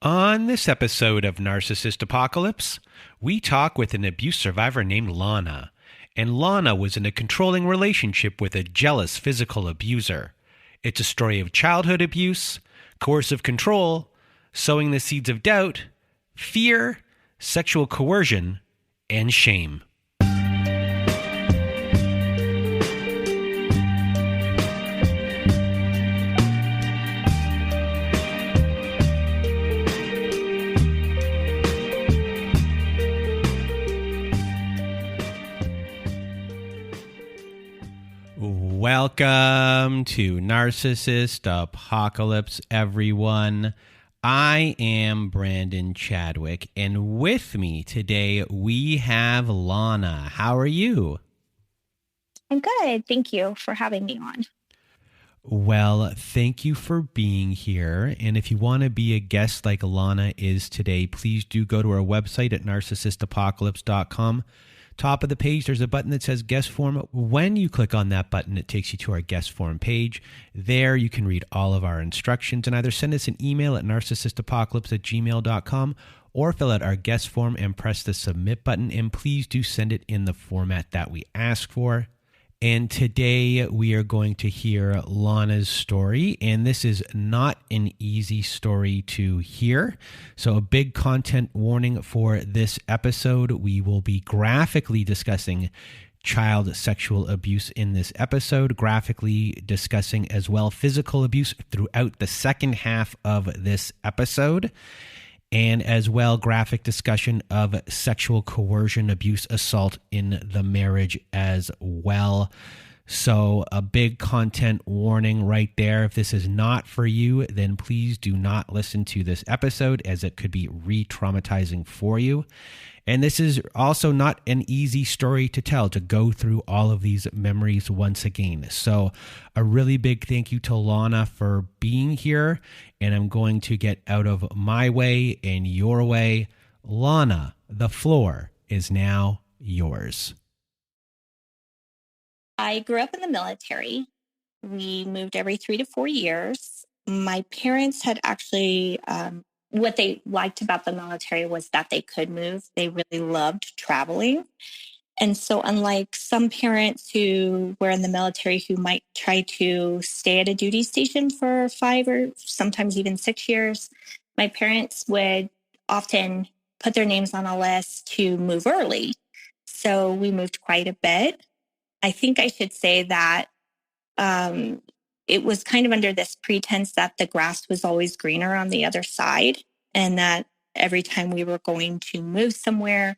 On this episode of Narcissist Apocalypse, we talk with an abuse survivor named Lana. And Lana was in a controlling relationship with a jealous physical abuser. It's a story of childhood abuse, coercive control, sowing the seeds of doubt, fear, sexual coercion, and shame. Welcome to Narcissist Apocalypse, everyone. I am Brandon Chadwick, and with me today we have Lana. How are you? I'm good. Thank you for having me on. Well, thank you for being here. And if you want to be a guest like Lana is today, please do go to our website at narcissistapocalypse.com. Top of the page, there's a button that says guest form. When you click on that button, it takes you to our guest form page. There you can read all of our instructions and either send us an email at narcissistapocalypse@gmail.com or fill out our guest form and press the submit button. And please do send it in the format that we ask for. And today we are going to hear Lana's story, and this is not an easy story to hear. So a big content warning for this episode. We will be graphically discussing child sexual abuse in this episode, graphically discussing as well physical abuse throughout the second half of this episode, and as well graphic discussion of sexual coercion, abuse, assault in the marriage as well. So a big content warning right there. If this is not for you, then please do not listen to this episode as it could be re-traumatizing for you. And this is also not an easy story to tell, to go through all of these memories once again. So a really big thank you to Lana for being here. And I'm going to get out of my way and your way. Lana, the floor is now yours. I grew up in the military. We moved every 3 to 4 years. My parents had actually, what they liked about the military was that they could move. They really loved traveling. And so, unlike some parents who were in the military who might try to stay at a duty station for 5 or sometimes even 6 years, my parents would often put their names on a list to move early. So, we moved quite a bit. I think I should say that it was kind of under this pretense that the grass was always greener on the other side, and that every time we were going to move somewhere,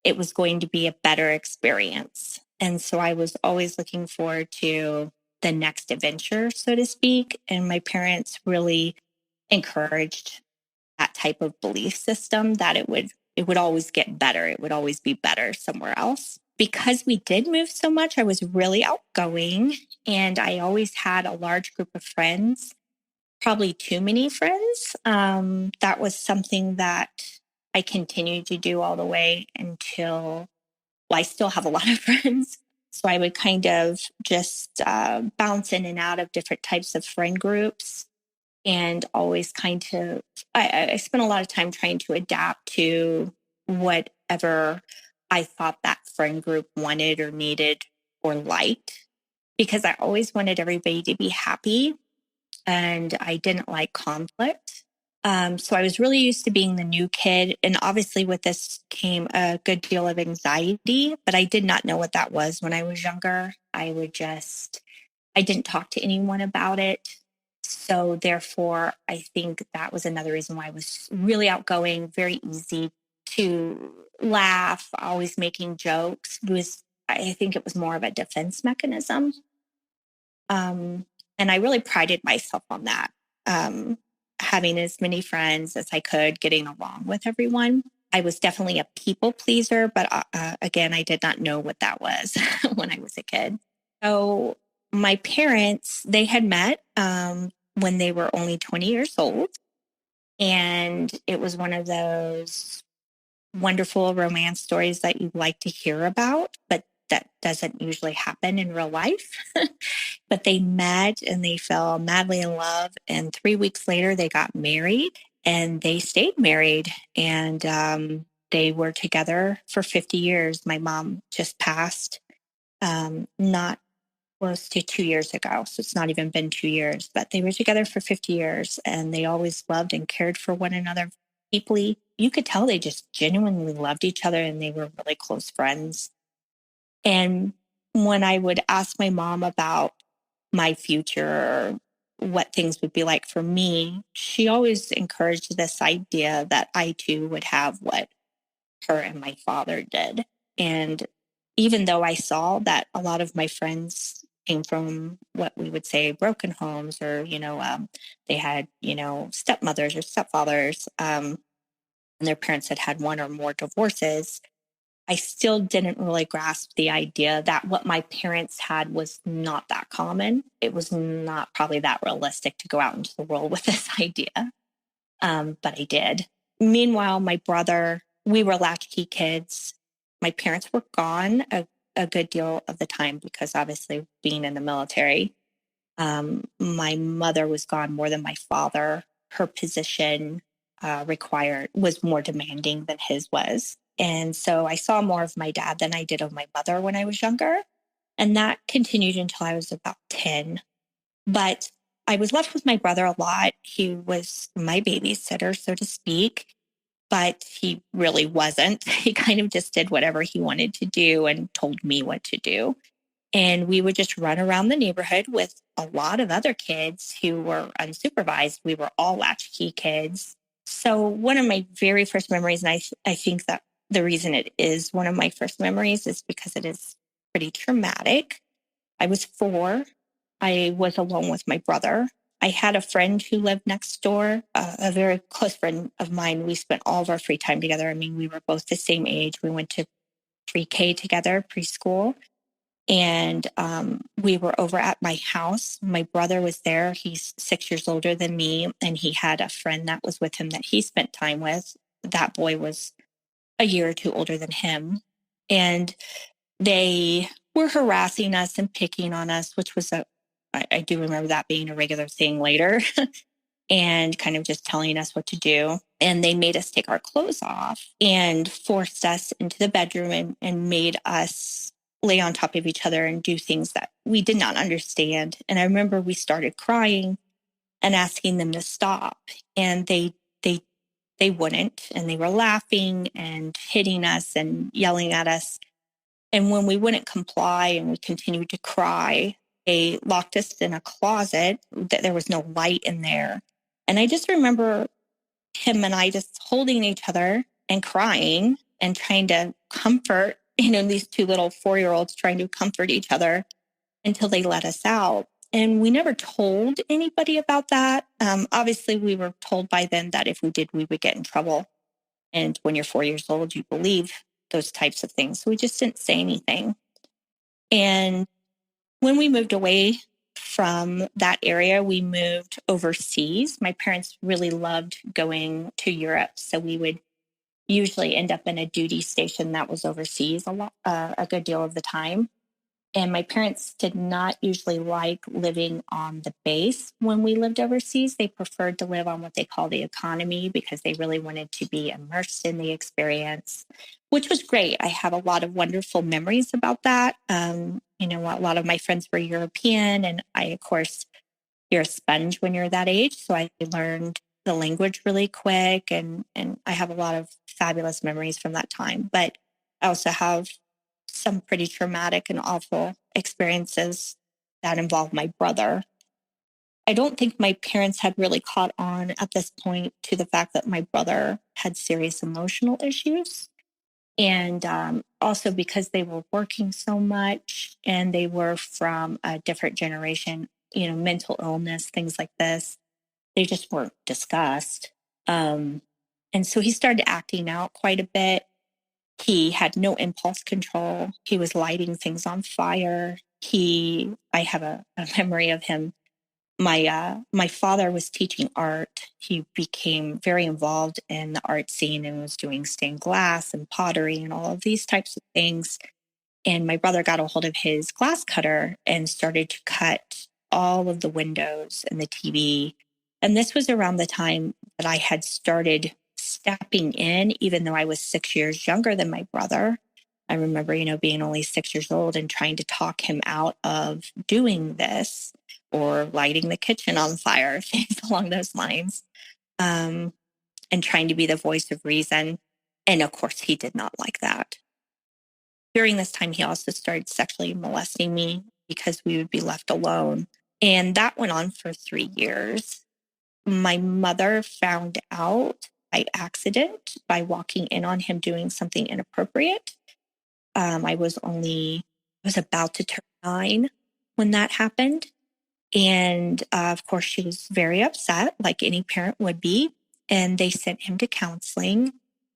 it was going to be a better experience. And so I was always looking forward to the next adventure, so to speak. And my parents really encouraged that type of belief system that it would always get better. It would always be better somewhere else. Because we did move so much, I was really outgoing and I always had a large group of friends, probably too many friends. That was something that I continued to do all the way until I still have a lot of friends. So I would kind of just bounce in and out of different types of friend groups and always I spent a lot of time trying to adapt to whatever I thought that friend group wanted or needed or liked, because I always wanted everybody to be happy and I didn't like conflict. So I was really used to being the new kid. And obviously with this came a good deal of anxiety, but I did not know what that was when I was younger. I didn't talk to anyone about it. So therefore, I think that was another reason why I was really outgoing, very easy to laugh, always making jokes. I think it was more of a defense mechanism. And I really prided myself on that. Having as many friends as I could, getting along with everyone. I was definitely a people pleaser, but again, I did not know what that was when I was a kid. So my parents, they had met when they were only 20 years old. And it was one of those wonderful romance stories that you like to hear about, but that doesn't usually happen in real life. But they met and they fell madly in love. And 3 weeks later, they got married. and they stayed married, and they were together for 50 years. My mom just passed not close to 2 years ago. So it's not even been 2 years, but they were together for 50 years, and they always loved and cared for one another deeply. You could tell they just genuinely loved each other, and they were really close friends. And when I would ask my mom about my future or what things would be like for me, she always encouraged this idea that I too would have what her and my father did. And even though I saw that a lot of my friends came from what we would say broken homes, or, they had, stepmothers or stepfathers, and their parents had had one or more divorces, I still didn't really grasp the idea that what my parents had was not that common. It was not probably that realistic to go out into the world with this idea. But I did. Meanwhile, my brother, we were latchkey kids. My parents were gone a good deal of the time because obviously being in the military, my mother was gone more than my father. Her position was more demanding than his was. And so I saw more of my dad than I did of my mother when I was younger. And that continued until I was about 10. But I was left with my brother a lot. He was my babysitter, so to speak, but he really wasn't. He kind of just did whatever he wanted to do and told me what to do. And we would just run around the neighborhood with a lot of other kids who were unsupervised. We were all latchkey kids. So one of my very first memories, and I think that the reason it is one of my first memories is because it is pretty traumatic. I was 4. I was alone with my brother. I had a friend who lived next door, a very close friend of mine. We spent all of our free time together. I mean, we were both the same age. We went to pre-K together, preschool. And we were over at my house. My brother was there. He's 6 years older than me. And he had a friend that was with him that he spent time with. That boy was a year or two older than him. And they were harassing us and picking on us, which was I do remember that being a regular thing later, and kind of just telling us what to do. And they made us take our clothes off and forced us into the bedroom and made us lay on top of each other and do things that we did not understand. And I remember we started crying and asking them to stop. And they wouldn't. And they were laughing and hitting us and yelling at us. And when we wouldn't comply and we continued to cry, they locked us in a closet that there was no light in there. And I just remember him and I just holding each other and crying and trying to comfort, these two little 4-year-olds trying to comfort each other until they let us out. And we never told anybody about that. Obviously, we were told by then that if we did, we would get in trouble. And when you're 4 years old, you believe those types of things. So we just didn't say anything. And when we moved away from that area, we moved overseas. My parents really loved going to Europe. So we would usually end up in a duty station that was overseas a good deal of the time. And my parents did not usually like living on the base when we lived overseas. They preferred to live on what they call the economy because they really wanted to be immersed in the experience, which was great. I have a lot of wonderful memories about that. A lot of my friends were European, and I, of course, you're a sponge when you're that age. So I learned the language really quick, and I have a lot of fabulous memories from that time. But I also have some pretty traumatic and awful experiences that involve my brother. I don't think my parents had really caught on at this point to the fact that my brother had serious emotional issues. And also because they were working so much and they were from a different generation, mental illness, things like this, they just weren't discussed. And so he started acting out quite a bit. He had no impulse control. He was lighting things on fire. I have a memory of him. My father was teaching art. He became very involved in the art scene and was doing stained glass and pottery and all of these types of things. And my brother got a hold of his glass cutter and started to cut all of the windows and the TV. And this was around the time that I had started stepping in, even though I was 6 years younger than my brother. I remember, being only 6 years old and trying to talk him out of doing this or lighting the kitchen on fire, things along those lines, and trying to be the voice of reason. And of course, he did not like that. During this time, he also started sexually molesting me because we would be left alone. And that went on for 3 years. My mother found out by accident by walking in on him doing something inappropriate. I was about to turn 9 when that happened. And of course, she was very upset, like any parent would be. And they sent him to counseling.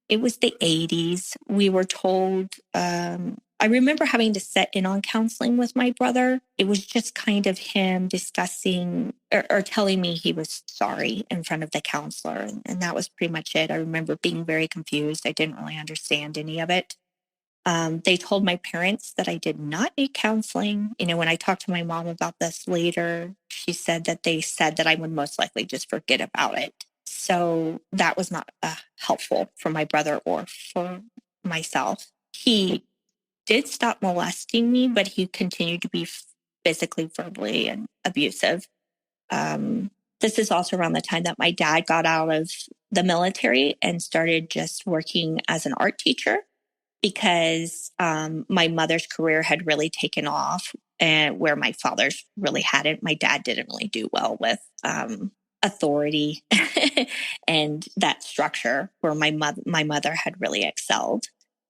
It was the 80s. We were told, I remember having to sit in on counseling with my brother. It was just kind of him discussing or telling me he was sorry in front of the counselor. And that was pretty much it. I remember being very confused. I didn't really understand any of it. They told my parents that I did not need counseling. When I talked to my mom about this later, she said that they said that I would most likely just forget about it. So that was not helpful for my brother or for myself. He did stop molesting me, but he continued to be physically, verbally, and abusive. This is also around the time that my dad got out of the military and started just working as an art teacher, because my mother's career had really taken off, and where my father's really hadn't. My dad didn't really do well with authority and that structure, where my mother had really excelled.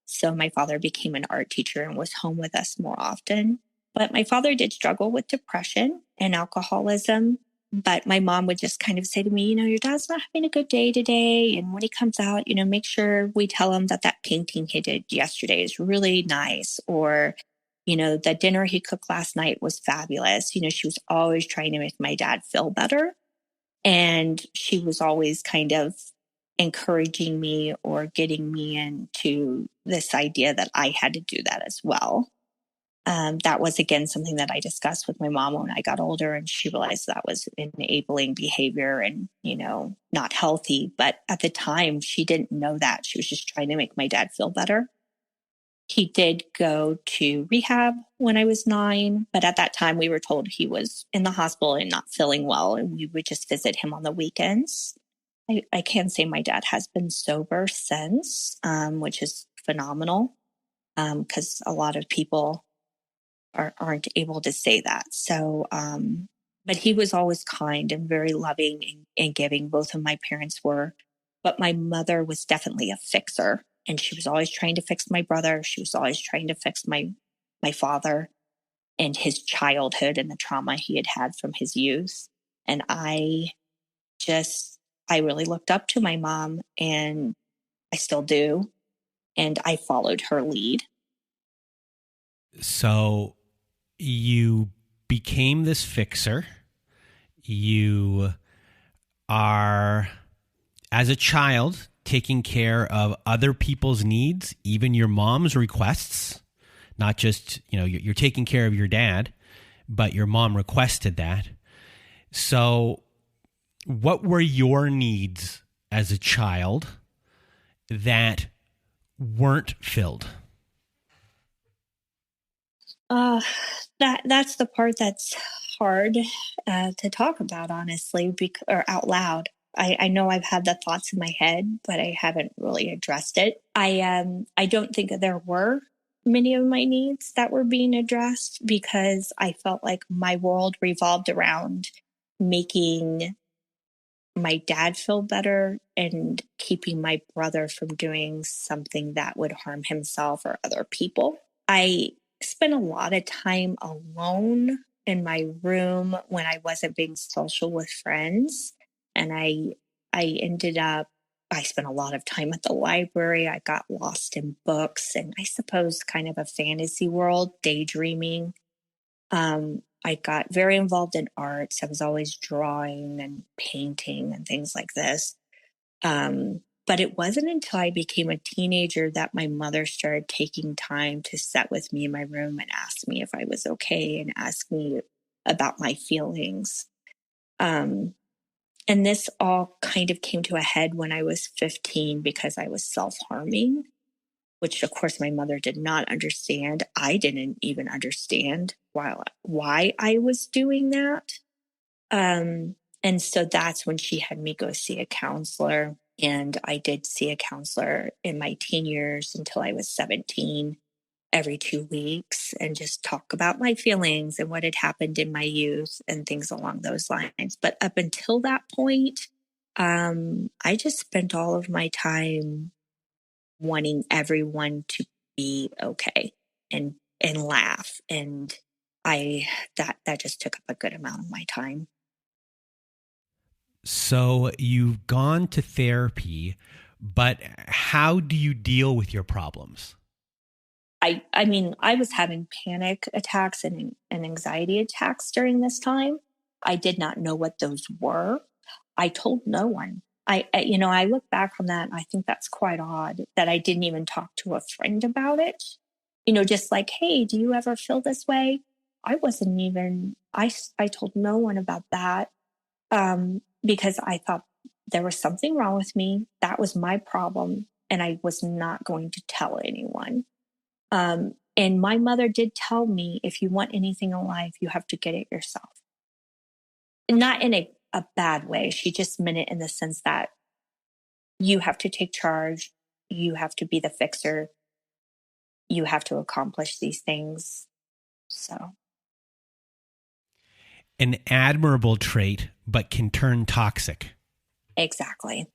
So my father became an art teacher and was home with us more often. But my father did struggle with depression and alcoholism. But my mom would just kind of say to me, your dad's not having a good day today. And when he comes out, make sure we tell him that painting he did yesterday is really nice. Or, the dinner he cooked last night was fabulous. She was always trying to make my dad feel better. And she was always kind of encouraging me or getting me into this idea that I had to do that as well. That was, again, something that I discussed with my mom when I got older, and she realized that was enabling behavior and, not healthy. But at the time, she didn't know that. She was just trying to make my dad feel better. He did go to rehab when I was 9, but at that time we were told he was in the hospital and not feeling well, and we would just visit him on the weekends. I can say my dad has been sober since, which is phenomenal, because a lot of people aren't able to say that. So, but he was always kind and very loving and giving. Both of my parents were, but my mother was definitely a fixer, and she was always trying to fix my brother. She was always trying to fix my father and his childhood and the trauma he had from his youth. And I really looked up to my mom, and I still do. And I followed her lead. So you became this fixer. You are, as a child, taking care of other people's needs, even your mom's requests. Not just, you're taking care of your dad, but your mom requested that. So what were your needs as a child that weren't filled? That's the part that's hard to talk about, honestly, or out loud. I know I've had the thoughts in my head, but I haven't really addressed it. I don't think that there were many of my needs that were being addressed, because I felt like my world revolved around making my dad feel better and keeping my brother from doing something that would harm himself or other people. I spent a lot of time alone in my room when I wasn't being social with friends. And I spent a lot of time at the library. I got lost in books and, I suppose, kind of a fantasy world, daydreaming. I got very involved in arts. I was always drawing and painting and things like this. But it wasn't until I became a teenager that my mother started taking time to sit with me in my room and ask me if I was okay and ask me about my feelings. And this all kind of came to a head when I was 15 because I was self-harming, which of course my mother did not understand. I didn't even understand why I was doing that. And so that's when she had me go see a counselor. And I did see a counselor in my teen years until I was 17, every 2 weeks, and just talk about my feelings and what had happened in my youth and things along those lines. But up until that point, I just spent all of my time wanting everyone to be okay and laugh. And that just took up a good amount of my time. So you've gone to therapy, but how do you deal with your problems? I mean, I was having panic attacks and anxiety attacks during this time. I did not know what those were. I told no one. I look back on that and I think that's quite odd that I didn't even talk to a friend about it. Just like, hey, do you ever feel this way? I told no one about that, because I thought there was something wrong with me. That was my problem. And I was not going to tell anyone. And my mother did tell me, if you want anything in life, you have to get it yourself. Not in a bad way. She just meant it in the sense that you have to take charge. You have to be the fixer. You have to accomplish these things. So, An admirable trait, but can turn toxic. exactly.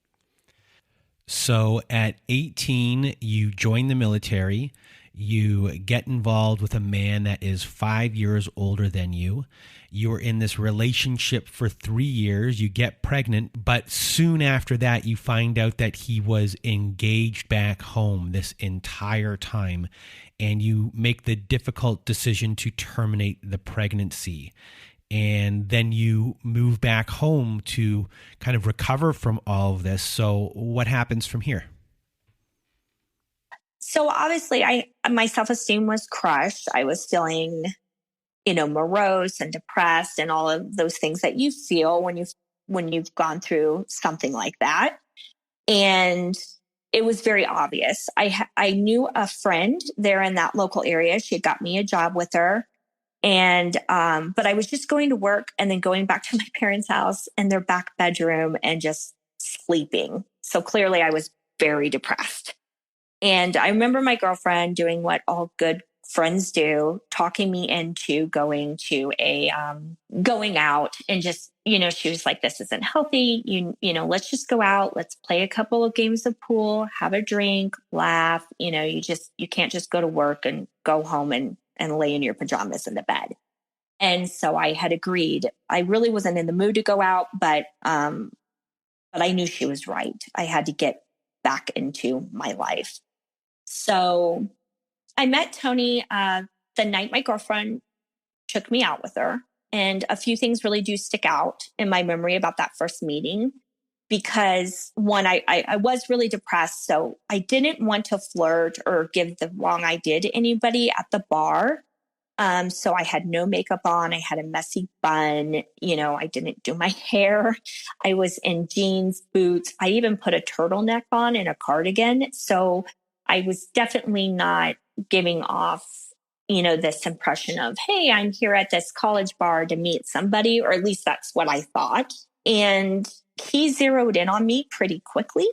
So at 18, you join the military. You get involved with a man that is 5 years older than you. You're in this relationship for 3 years. You get pregnant, but soon after that, you find out that he was engaged back home this entire time, and you make the difficult decision to terminate the pregnancy. And then you move back home to kind of recover from all of this. So what happens from here? So obviously my self-esteem was crushed. I was feeling, morose and depressed and all of those things that you feel when you've gone through something like that. And it was very obvious. I knew a friend there in that local area. She had got me a job with her. And, but I was just going to work and then going back to my parents' house and their back bedroom and just sleeping. So clearly I was very depressed. And I remember my girlfriend doing what all good friends do, talking me into going out and just, she was like, this isn't healthy. Let's just go out. Let's play a couple of games of pool, have a drink, laugh. You can't just go to work and go home and lay in your pajamas in the bed. And so I had agreed. I really wasn't in the mood to go out, but I knew she was right. I had to get back into my life. So I met Tony the night my girlfriend took me out with her. And a few things really do stick out in my memory about that first meeting. Because one, I was really depressed. So I didn't want to flirt or give the wrong idea to anybody at the bar. So I had no makeup on. I had a messy bun. I didn't do my hair. I was in jeans, boots. I even put a turtleneck on and a cardigan. So I was definitely not giving off, this impression of, hey, I'm here at this college bar to meet somebody, or at least that's what I thought. And he zeroed in on me pretty quickly.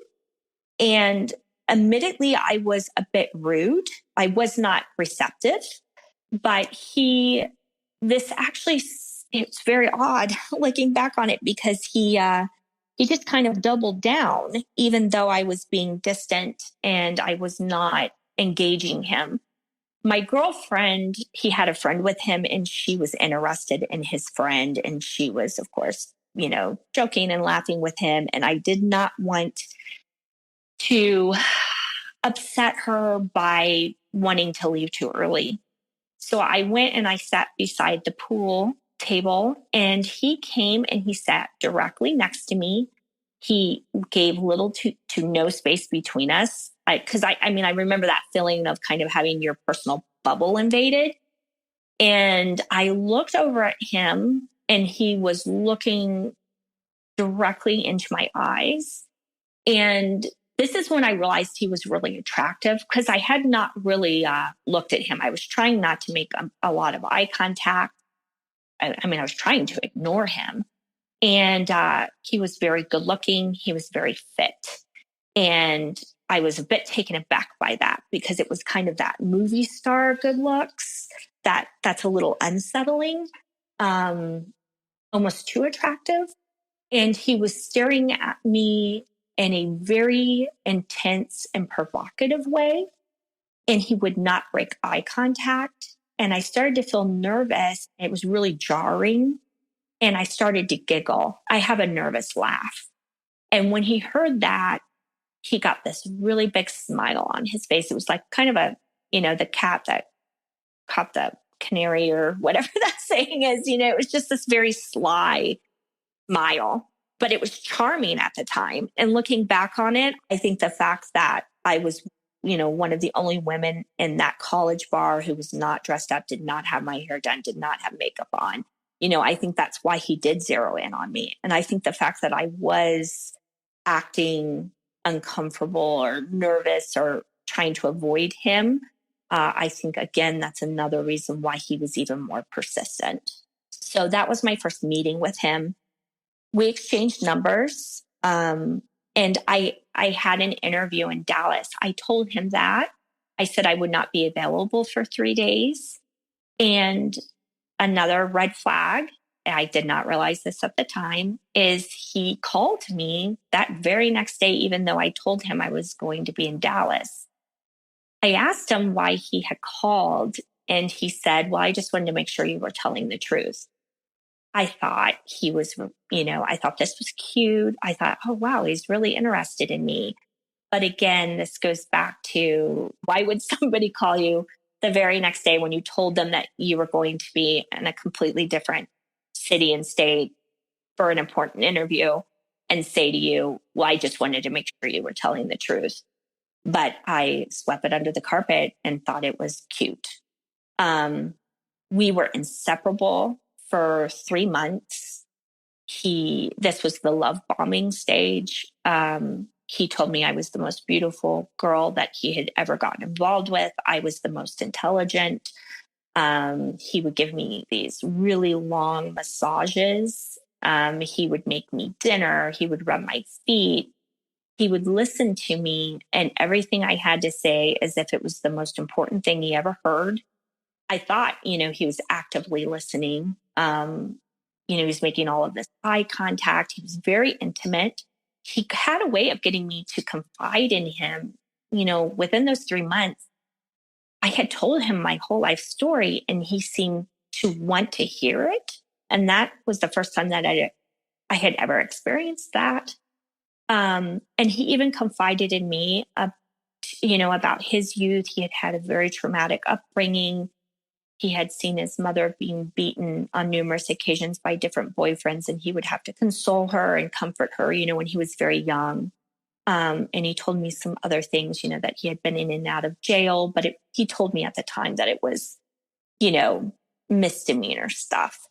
And admittedly, I was a bit rude. I was not receptive. But this actually, it's very odd looking back on it, because he just kind of doubled down, even though I was being distant and I was not engaging him. My girlfriend, he had a friend with him and she was interested in his friend. And she was, of course, joking and laughing with him. And I did not want to upset her by wanting to leave too early. So I went and I sat beside the pool table, and he came and he sat directly next to me. He gave little to no space between us. I remember that feeling of kind of having your personal bubble invaded. And I looked over at him and he was looking directly into my eyes. And this is when I realized he was really attractive, because I had not really looked at him. I was trying not to make a lot of eye contact. I mean, I was trying to ignore him. And he was very good looking. He was very fit. And I was a bit taken aback by that, because it was kind of that movie star good looks that's a little unsettling, almost too attractive. And he was staring at me in a very intense and provocative way. And he would not break eye contact. And I started to feel nervous. It was really jarring. And I started to giggle. I have a nervous laugh. And when he heard that, he got this really big smile on his face. It was like kind of the cat that caught the canary, or whatever that saying is. It was just this very sly smile, but it was charming at the time. And looking back on it, I think the fact that I was, one of the only women in that college bar who was not dressed up, did not have my hair done, did not have makeup on, I think that's why he did zero in on me. And I think the fact that I was acting uncomfortable or nervous or trying to avoid him, I think, again, that's another reason why he was even more persistent. So that was my first meeting with him. We exchanged numbers, and I had an interview in Dallas. I told him that. I said I would not be available for 3 days. And another red flag, I did not realize this at the time, is he called me that very next day, even though I told him I was going to be in Dallas. I asked him why he had called, and he said, well, I just wanted to make sure you were telling the truth. I thought he was, I thought this was cute. I thought, oh, wow, he's really interested in me. But again, this goes back to, why would somebody call you the very next day when you told them that you were going to be in a completely different city and state for an important interview, and say to you, well, I just wanted to make sure you were telling the truth. But I swept it under the carpet and thought it was cute. We were inseparable for 3 months. This was the love bombing stage. He told me I was the most beautiful girl that he had ever gotten involved with. I was the most intelligent. He would give me these really long massages. He would make me dinner. He would rub my feet. He would listen to me and everything I had to say as if it was the most important thing he ever heard. I thought, he was actively listening. He was making all of this eye contact. He was very intimate. He had a way of getting me to confide in him. Within those 3 months, I had told him my whole life story, and he seemed to want to hear it. And that was the first time that I had ever experienced that. And he even confided in me, about his youth. He had had a very traumatic upbringing. He had seen his mother being beaten on numerous occasions by different boyfriends, and he would have to console her and comfort her, when he was very young. And he told me some other things, that he had been in and out of jail, but he told me at the time that it was, misdemeanor stuff.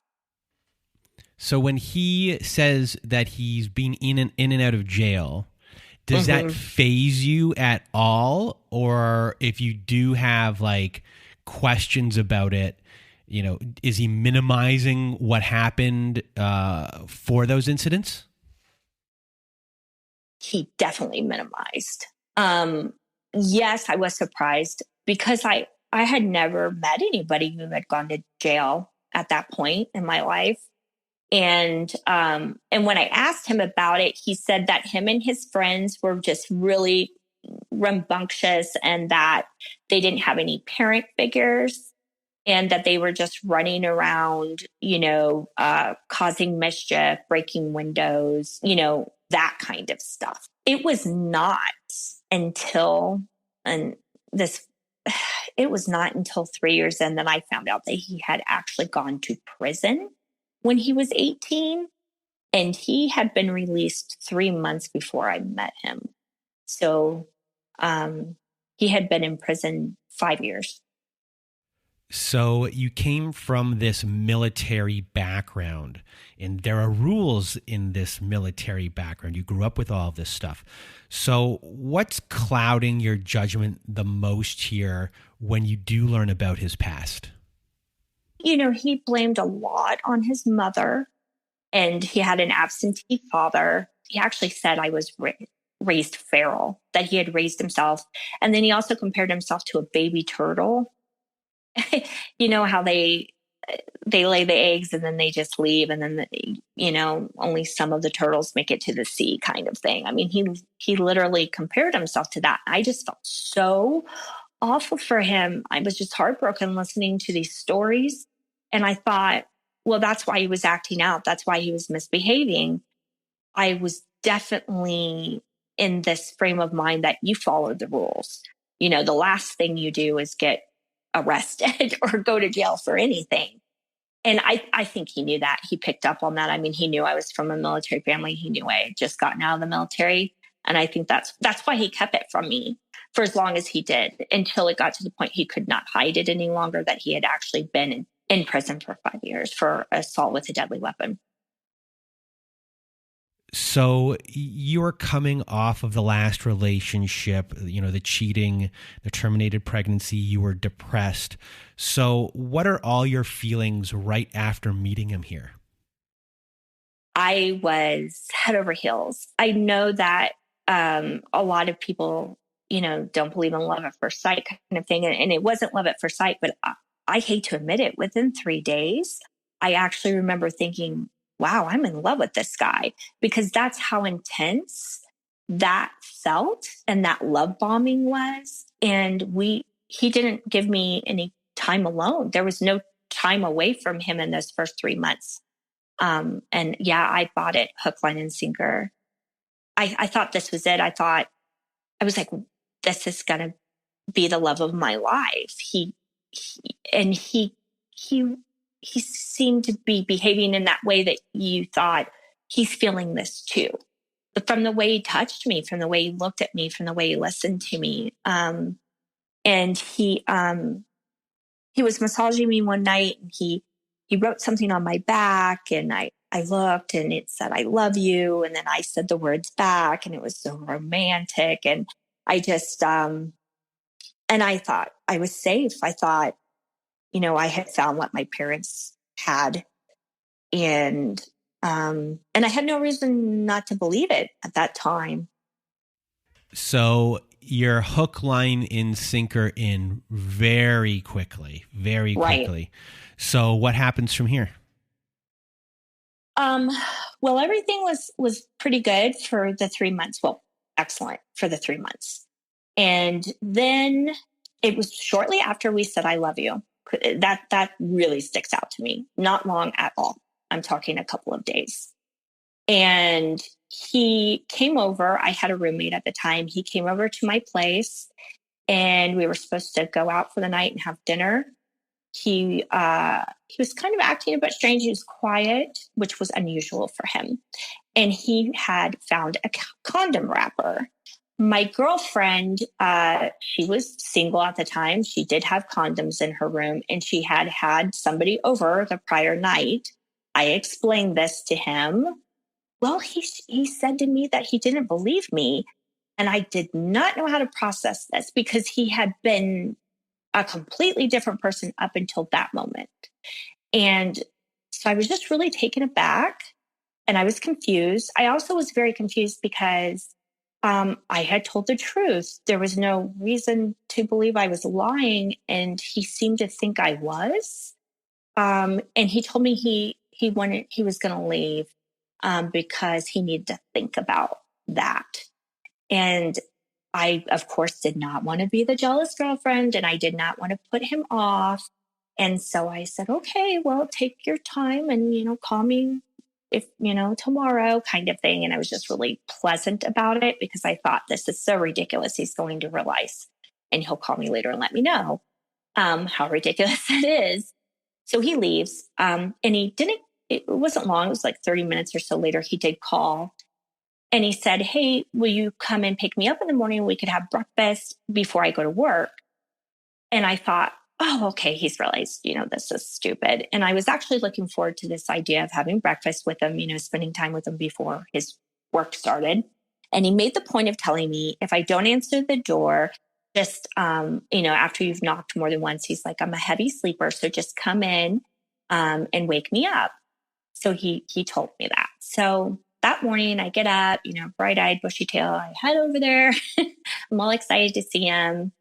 So when he says that he's being in and out of jail, does that faze you at all? Or if you do have questions about it, is he minimizing what happened for those incidents? He definitely minimized. Yes, I was surprised, because I had never met anybody who had gone to jail at that point in my life. And when I asked him about it, he said that him and his friends were just really rambunctious, and that they didn't have any parent figures, and that they were just running around, causing mischief, breaking windows, that kind of stuff. It was not until, it was not until 3 years in that I found out that he had actually gone to prison when he was 18, and he had been released 3 months before I met him. So he had been in prison 5 years. So you came from this military background, and there are rules in this military background. You grew up with all of this stuff. So what's clouding your judgment the most here when you do learn about his past? He blamed a lot on his mother, and he had an absentee father. He actually said I was raised feral, that he had raised himself. And then he also compared himself to a baby turtle. You know how they lay the eggs and then they just leave, and then only some of the turtles make it to the sea, kind of thing. I mean, he literally compared himself to that. I just felt so awful for him. I was just heartbroken listening to these stories, and I thought, well, that's why he was acting out, that's why he was misbehaving. I was definitely in this frame of mind that you followed the rules. The last thing you do is get arrested or go to jail for anything. And I think he knew that. He picked up on that. I mean, he knew I was from a military family. He knew I had just gotten out of the military. And I think that's why he kept it from me for as long as he did, until it got to the point he could not hide it any longer, that he had actually been in prison for 5 years for assault with a deadly weapon. So you're coming off of the last relationship, the cheating, the terminated pregnancy, you were depressed. So what are all your feelings right after meeting him here? I was head over heels. I know that a lot of people, don't believe in love at first sight kind of thing. And it wasn't love at first sight, but I hate to admit it, within 3 days, I actually remember thinking, wow, I'm in love with this guy, because that's how intense that felt and that love bombing was. And he didn't give me any time alone. There was no time away from him in those first 3 months. And yeah, I bought it hook, line, and sinker. I thought this was it. I was like, this is going to be the love of my life. He seemed to be behaving in that way that you thought, he's feeling this too. But from the way he touched me, from the way he looked at me, from the way he listened to me. And he was massaging me one night, and he wrote something on my back, and I looked, and it said, I love you. And then I said the words back, and it was so romantic. And I just, and I thought I was safe. I thought, I had found what my parents had, and I had no reason not to believe it at that time. So you're hook, line, and sinker in very quickly, very quickly. Right. So what happens from here? Well, everything was pretty good for the 3 months. Well, excellent for the 3 months. And then it was shortly after we said, I love you. That really sticks out to me. Not long at all. I'm talking a couple of days. And he came over. I had a roommate at the time. He came over to my place, and we were supposed to go out for the night and have dinner. He was kind of acting a bit strange. He was quiet, which was unusual for him. And he had found a condom wrapper. My girlfriend, she was single at the time. She did have condoms in her room, and she had somebody over the prior night. I explained this to him. Well, he said to me that he didn't believe me. And I did not know how to process this, because he had been a completely different person up until that moment. And so I was just really taken aback, and I was confused. I also was very confused because I had told the truth. There was no reason to believe I was lying, and he seemed to think I was. And he told me he was going to leave because he needed to think about that. And I, of course, did not want to be the jealous girlfriend, and I did not want to put him off. And so I said, okay, well, take your time and, call me if, tomorrow, kind of thing. And I was just really pleasant about it, because I thought, this is so ridiculous. He's going to realize, and he'll call me later and let me know how ridiculous it is. So he leaves, and it wasn't long. It was like 30 minutes or so later. He did call, and he said, hey, will you come and pick me up in the morning? We could have breakfast before I go to work. And I thought, oh, okay, he's realized, this is stupid. And I was actually looking forward to this idea of having breakfast with him, spending time with him before his work started. And he made the point of telling me if I don't answer the door, just, after you've knocked more than once, he's like, I'm a heavy sleeper. So just come in and wake me up. So he told me that. So that morning I get up, bright eyed, bushy tail. I head over there. I'm all excited to see him.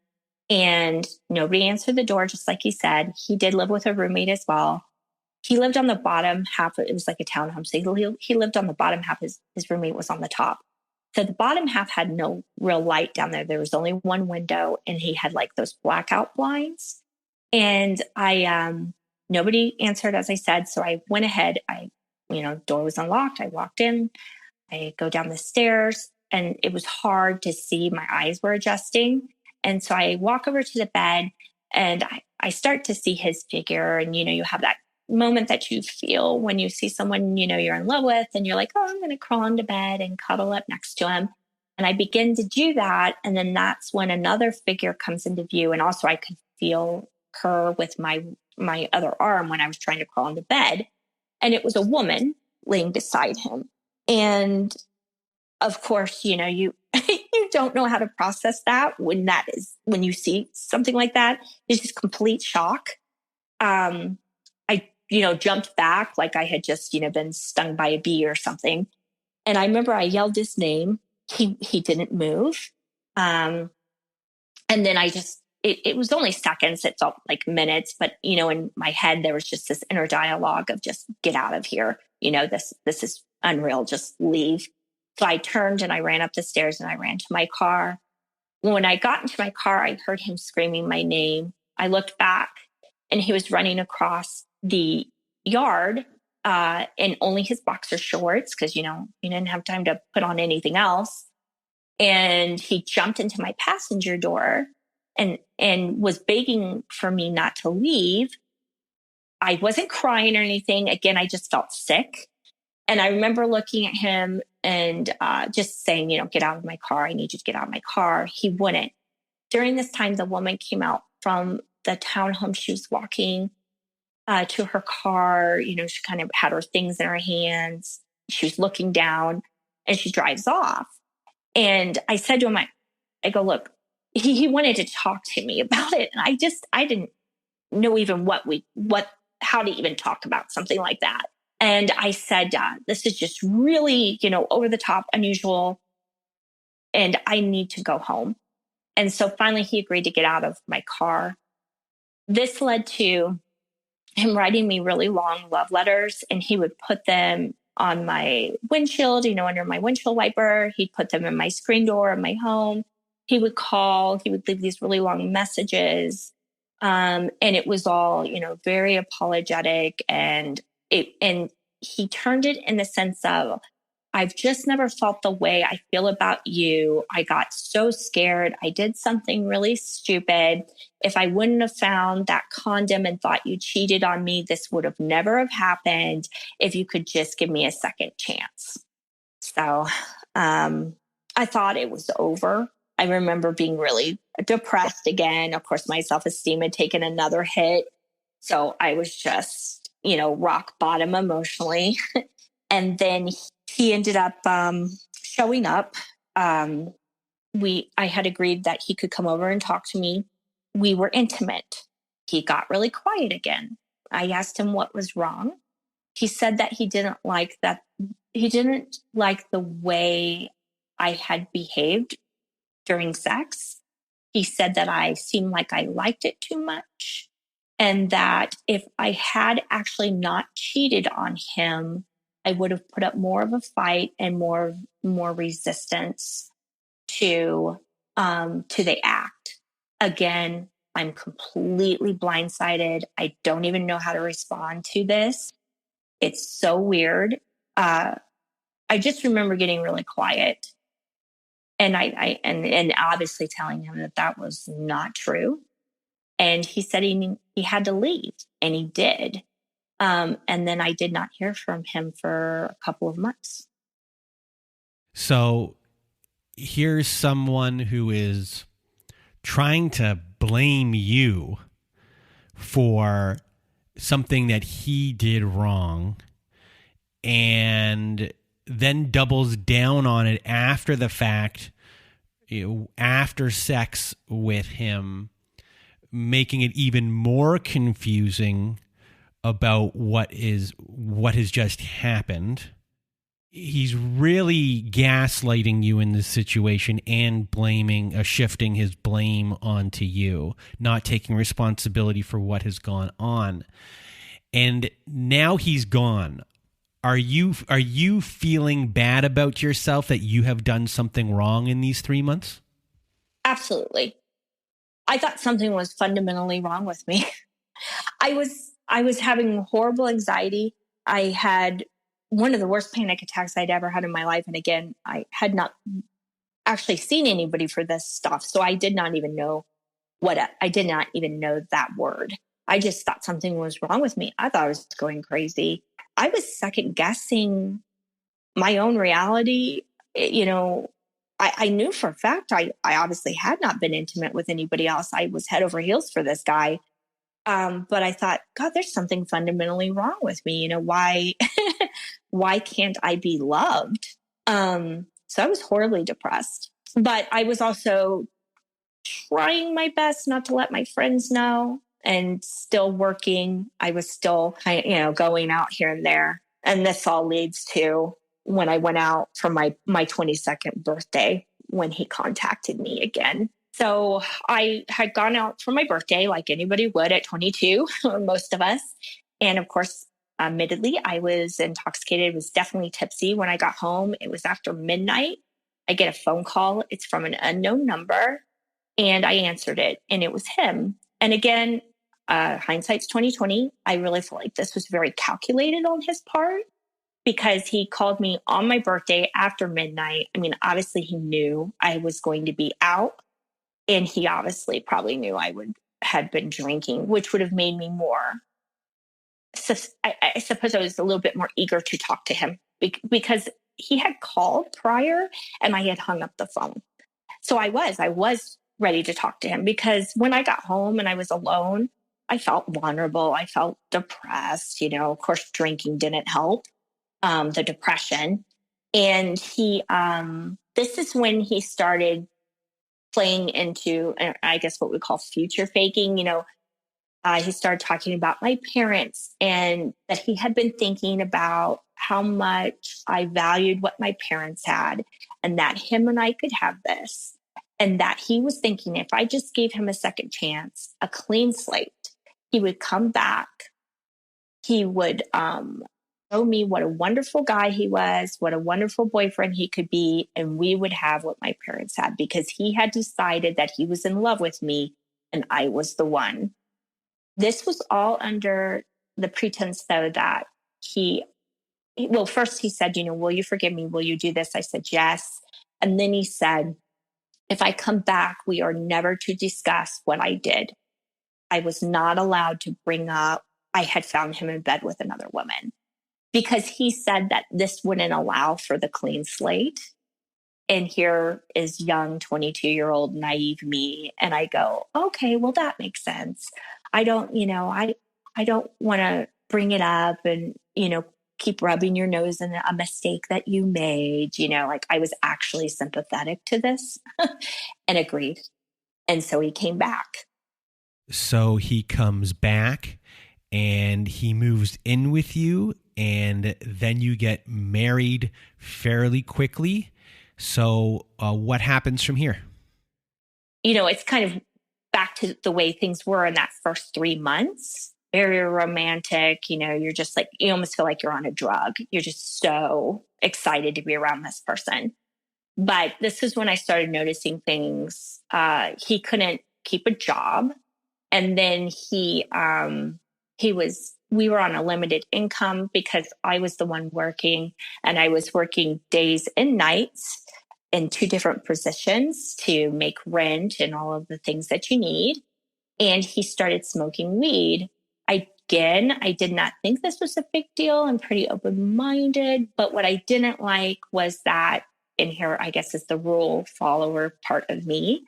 And nobody answered the door, just like he said. He did live with a roommate as well. He lived on the bottom half. It was like a townhome. So he lived on the bottom half. His roommate was on the top. So the bottom half had no real light down there. There was only one window, and he had like those blackout blinds. And nobody answered, as I said. So I went ahead. Door was unlocked. I walked in. I go down the stairs, and it was hard to see. My eyes were adjusting. And so I walk over to the bed, and I start to see his figure. And, you have that moment that you feel when you see someone, you're in love with, and you're like, oh, I'm going to crawl into bed and cuddle up next to him. And I begin to do that. And then that's when another figure comes into view. And also I could feel her with my other arm when I was trying to crawl into bed. And it was a woman laying beside him. And of course, you you don't know how to process that when you see something like that. It's just complete shock. I jumped back like I had just, been stung by a bee or something. And I remember I yelled his name. He didn't move. And then it was only seconds. It felt like minutes, but in my head, there was just this inner dialogue of just get out of here. This is unreal. Just leave. So I turned and I ran up the stairs and I ran to my car. When I got into my car, I heard him screaming my name. I looked back and he was running across the yard in only his boxer shorts because, he didn't have time to put on anything else. And he jumped into my passenger door and was begging for me not to leave. I wasn't crying or anything. Again, I just felt sick. And I remember looking at him and just saying, get out of my car. I need you to get out of my car. He wouldn't. During this time, the woman came out from the townhome. She was walking to her car. She kind of had her things in her hands. She was looking down and she drives off. And I said to him, I go, look, he wanted to talk to me about it. And I didn't know even how to even talk about something like that. And I said, this is just really, over the top, unusual. And I need to go home. And so finally he agreed to get out of my car. This led to him writing me really long love letters, and he would put them on my windshield, under my windshield wiper. He'd put them in my screen door of my home. He would call, he would leave these really long messages. And it was all, very apologetic. And he turned it in the sense of, I've just never felt the way I feel about you. I got so scared. I did something really stupid. If I wouldn't have found that condom and thought you cheated on me, this would have never have happened if you could just give me a second chance. So I thought it was over. I remember being really depressed again. Of course, my self-esteem had taken another hit. So I was just, rock bottom emotionally. And then he ended up showing up. I had agreed that he could come over and talk to me. We were intimate. He got really quiet again. I asked him what was wrong. He said that he didn't like that. He didn't like the way I had behaved during sex. He said that I seemed like I liked it too much, and that if I had actually not cheated on him, I would have put up more of a fight and more resistance to the act. Again, I'm completely blindsided. I don't even know how to respond to this. It's so weird. I just remember getting really quiet, and I obviously telling him that was not true. And he said he had to leave, and he did. And then I did not hear from him for a couple of months. So here's someone who is trying to blame you for something that he did wrong and then doubles down on it after the fact, after sex with him, making it even more confusing about what has just happened. He's really gaslighting you in this situation and shifting his blame onto you, not taking responsibility for what has gone on. And now he's gone. Are you feeling bad about yourself that you have done something wrong in these 3 months? Absolutely. I thought something was fundamentally wrong with me. I was having horrible anxiety. I had one of the worst panic attacks I'd ever had in my life. And again, I had not actually seen anybody for this stuff. So I did not even know I did not even know that word. I just thought something was wrong with me. I thought I was going crazy. I was second guessing my own reality. I knew for a fact I obviously had not been intimate with anybody else. I was head over heels for this guy. But I thought, God, there's something fundamentally wrong with me. Why, why can't I be loved? So I was horribly depressed, but I was also trying my best not to let my friends know and still working. I was still, going out here and there. And this all leads to when I went out for my 22nd birthday, when he contacted me again. So I had gone out for my birthday like anybody would at 22, or most of us. And of course, admittedly, I was intoxicated, was definitely tipsy. When I got home, it was after midnight. I get a phone call. It's from an unknown number. And I answered it, and it was him. And again, hindsight's 2020. I really feel like this was very calculated on his part, because he called me on my birthday after midnight. I mean, obviously he knew I was going to be out. And he obviously probably knew had been drinking, which would have made me more. So I suppose I was a little bit more eager to talk to him because he had called prior and I had hung up the phone. So I was ready to talk to him, because when I got home and I was alone, I felt vulnerable. I felt depressed. Of course, drinking didn't help, the depression. And this is when he started playing into, I guess, what we call future faking. He started talking about my parents and that he had been thinking about how much I valued what my parents had, and that him and I could have this. And that he was thinking if I just gave him a second chance, a clean slate, he would come back. He would show me what a wonderful guy he was, what a wonderful boyfriend he could be, and we would have what my parents had, because he had decided that he was in love with me and I was the one. This was all under the pretense, though, that first he said, will you forgive me? Will you do this? I said, yes. And then he said, if I come back, we are never to discuss what I did. I was not allowed to bring up I had found him in bed with another woman, because he said that this wouldn't allow for the clean slate. And here is young 22-year-old naive me. And I go, okay, well, that makes sense. I don't want to bring it up and, keep rubbing your nose in a mistake that you made. I was actually sympathetic to this and agreed. And so he came back. So he comes back and he moves in with you, and then you get married fairly quickly. So what happens from here? It's kind of back to the way things were in that first 3 months. Very romantic. You're just like, you almost feel like you're on a drug. You're just so excited to be around this person. But this is when I started noticing things. He couldn't keep a job. And then we were on a limited income because I was the one working, and I was working days and nights in 2 different positions to make rent and all of the things that you need. And he started smoking weed. I did not think this was a big deal. I'm pretty open-minded. But what I didn't like was that, and here, I guess, is the rule follower part of me.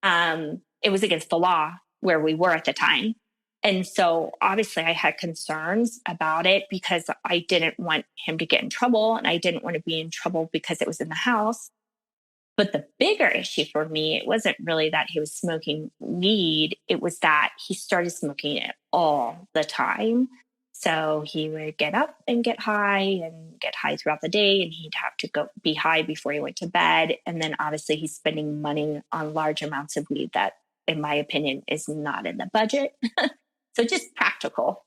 It was against the law where we were at the time. And so obviously I had concerns about it because I didn't want him to get in trouble, and I didn't want to be in trouble because it was in the house. But the bigger issue for me, it wasn't really that he was smoking weed. It was that he started smoking it all the time. So he would get up and get high throughout the day, and he'd have to go be high before he went to bed. And then obviously he's spending money on large amounts of weed that, in my opinion, is not in the budget. So just practical,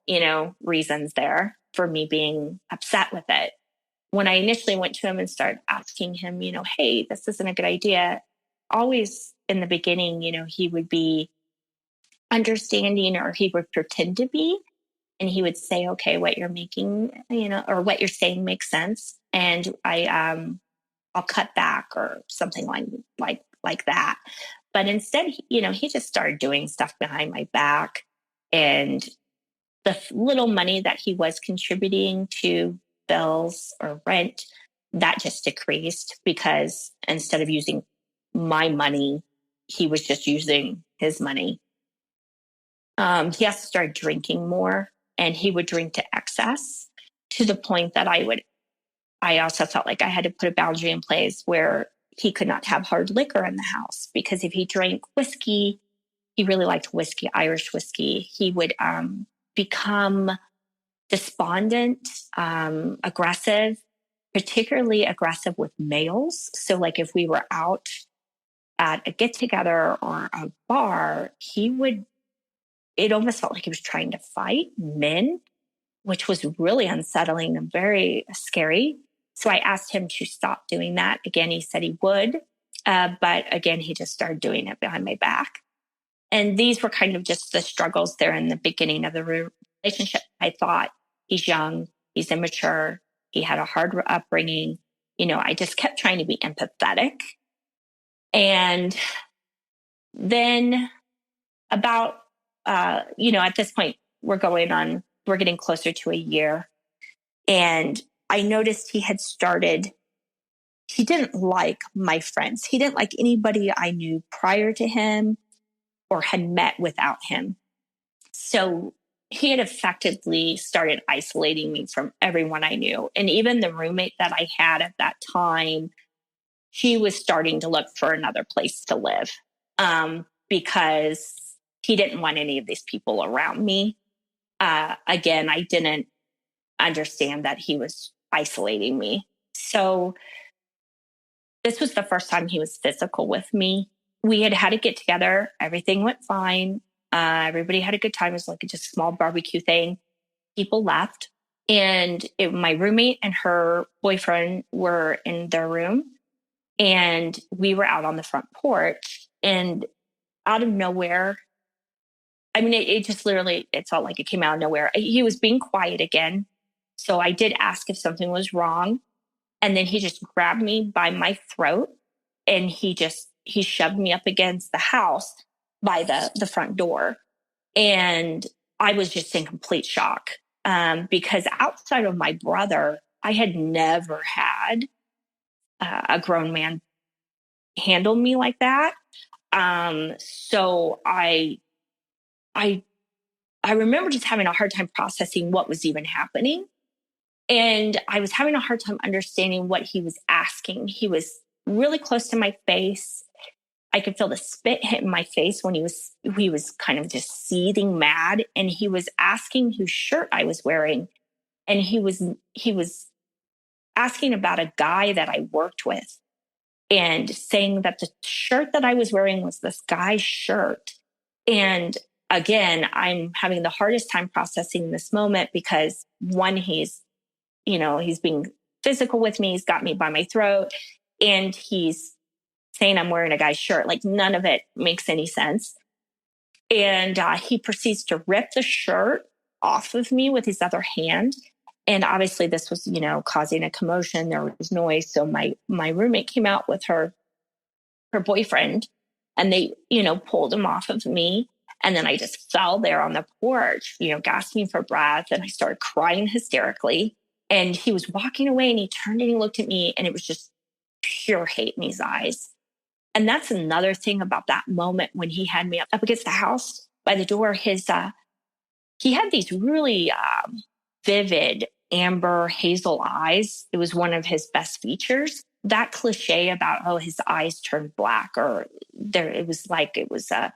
reasons there for me being upset with it. When I initially went to him and started asking him, hey, this isn't a good idea, always in the beginning, he would be understanding, or he would pretend to be, and he would say, okay, what you're making, or what you're saying makes sense. And I'll cut back or something like that. But instead, he just started doing stuff behind my back, and the little money that he was contributing to bills or rent, that just decreased, because instead of using my money, he was just using his money. He also started drinking more, and he would drink to excess, to the point that I also felt like I had to put a boundary in place where he could not have hard liquor in the house, because if he drank whiskey, he really liked whiskey, Irish whiskey, he would become despondent, aggressive, particularly aggressive with males. So like if we were out at a get together or a bar, it almost felt like he was trying to fight men, which was really unsettling and very scary. So I asked him to stop doing that. Again, he said he would. But again, he just started doing it behind my back. And these were kind of just the struggles there in the beginning of the relationship. I thought, he's young, he's immature, he had a hard upbringing. I just kept trying to be empathetic. And then about, at this point, we're getting closer to a year. And I noticed he didn't like my friends. He didn't like anybody I knew prior to him or had met without him. So he had effectively started isolating me from everyone I knew. And even the roommate that I had at that time, she was starting to look for another place to live, because he didn't want any of these people around me. Again, I didn't understand that he was isolating me. So this was the first time he was physical with me. We had to get together. Everything went fine. Everybody had a good time. It was like just a small barbecue thing. People left. And my roommate and her boyfriend were in their room. And we were out on the front porch. And out of nowhere, it just literally, it felt like it came out of nowhere. He was being quiet again. So I did ask if something was wrong. And then he just grabbed me by my throat, and he shoved me up against the house by the front door. And I was just in complete shock, because outside of my brother, I had never had a grown man handle me like that. So I remember just having a hard time processing what was even happening. And I was having a hard time understanding what he was asking. He was really close to my face. I could feel the spit hit in my face when he was kind of just seething mad. And he was asking whose shirt I was wearing. And he was asking about a guy that I worked with, and saying that the shirt that I was wearing was this guy's shirt. And again, I'm having the hardest time processing this moment, because one, he's being physical with me. He's got me by my throat, and he's saying I'm wearing a guy's shirt. Like, none of it makes any sense. And he proceeds to rip the shirt off of me with his other hand. And obviously this was, causing a commotion. There was noise. So my roommate came out with her boyfriend, and they, pulled him off of me. And then I just fell there on the porch, gasping for breath. And I started crying hysterically. And he was walking away, and he turned and he looked at me, and it was just pure hate in his eyes. And that's another thing about that moment when he had me up against the house by the door. he had these really vivid amber hazel eyes. It was one of his best features. That cliche about, oh, his eyes turned black, or there, it was like it was a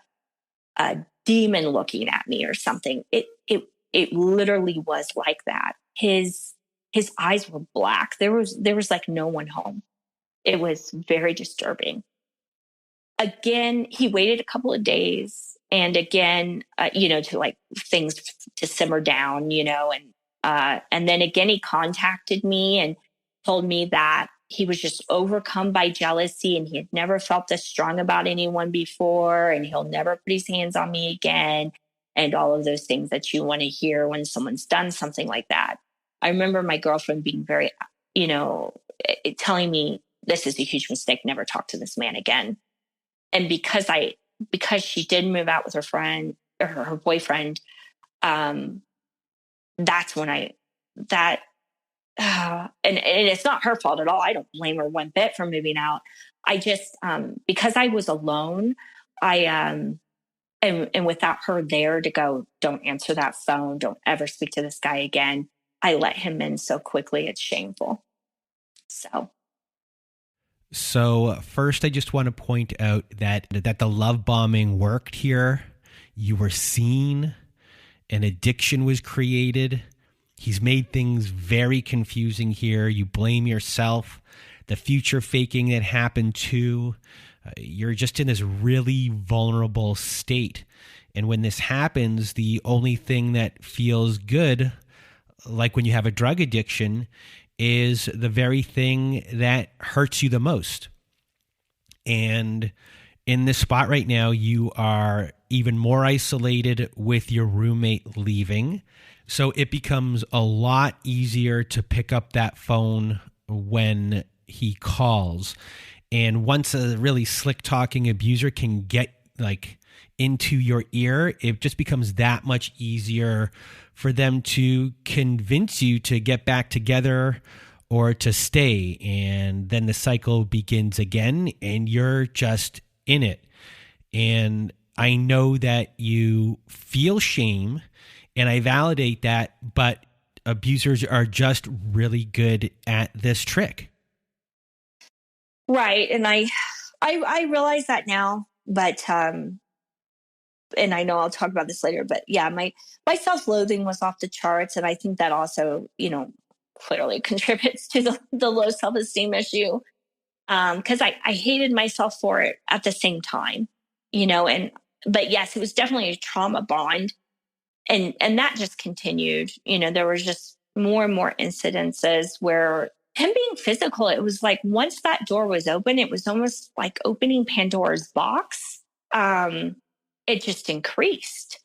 demon looking at me or something. It literally was like that. His eyes were black. There was like no one home. It was very disturbing. Again, he waited a couple of days, and again, to like things to simmer down, and then again he contacted me and told me that he was just overcome by jealousy, and he had never felt this strong about anyone before, and he'll never put his hands on me again, and all of those things that you want to hear when someone's done something like that. I remember my girlfriend being very, telling me, this is a huge mistake, never talk to this man again. And because she did move out with her friend or her boyfriend, that's when and it's not her fault at all. I don't blame her one bit for moving out. I just, because I was alone, and without her there to go, don't answer that phone, don't ever speak to this guy again, I let him in so quickly. It's shameful. So first, I just want to point out that the love bombing worked here. You were seen. An addiction was created. He's made things very confusing here. You blame yourself. The future faking that happened too. You're just in this really vulnerable state. And when this happens, the only thing that feels good, like when you have a drug addiction, is the very thing that hurts you the most. And in this spot right now, you are even more isolated with your roommate leaving. So it becomes a lot easier to pick up that phone when he calls. And once a really slick talking abuser can get like into your ear, it just becomes that much easier for them to convince you to get back together or to stay. And then the cycle begins again, and you're just in it. And I know that you feel shame, and I validate that, but abusers are just really good at this trick. Right. And I realize that now, but, and I know I'll talk about this later, but yeah, my self-loathing was off the charts. And I think that also, clearly contributes to the low self-esteem issue. Cause I hated myself for it at the same time, but yes, it was definitely a trauma bond. And that just continued, there was just more and more incidences where him being physical, it was like, once that door was open, it was almost like opening Pandora's box. It just increased.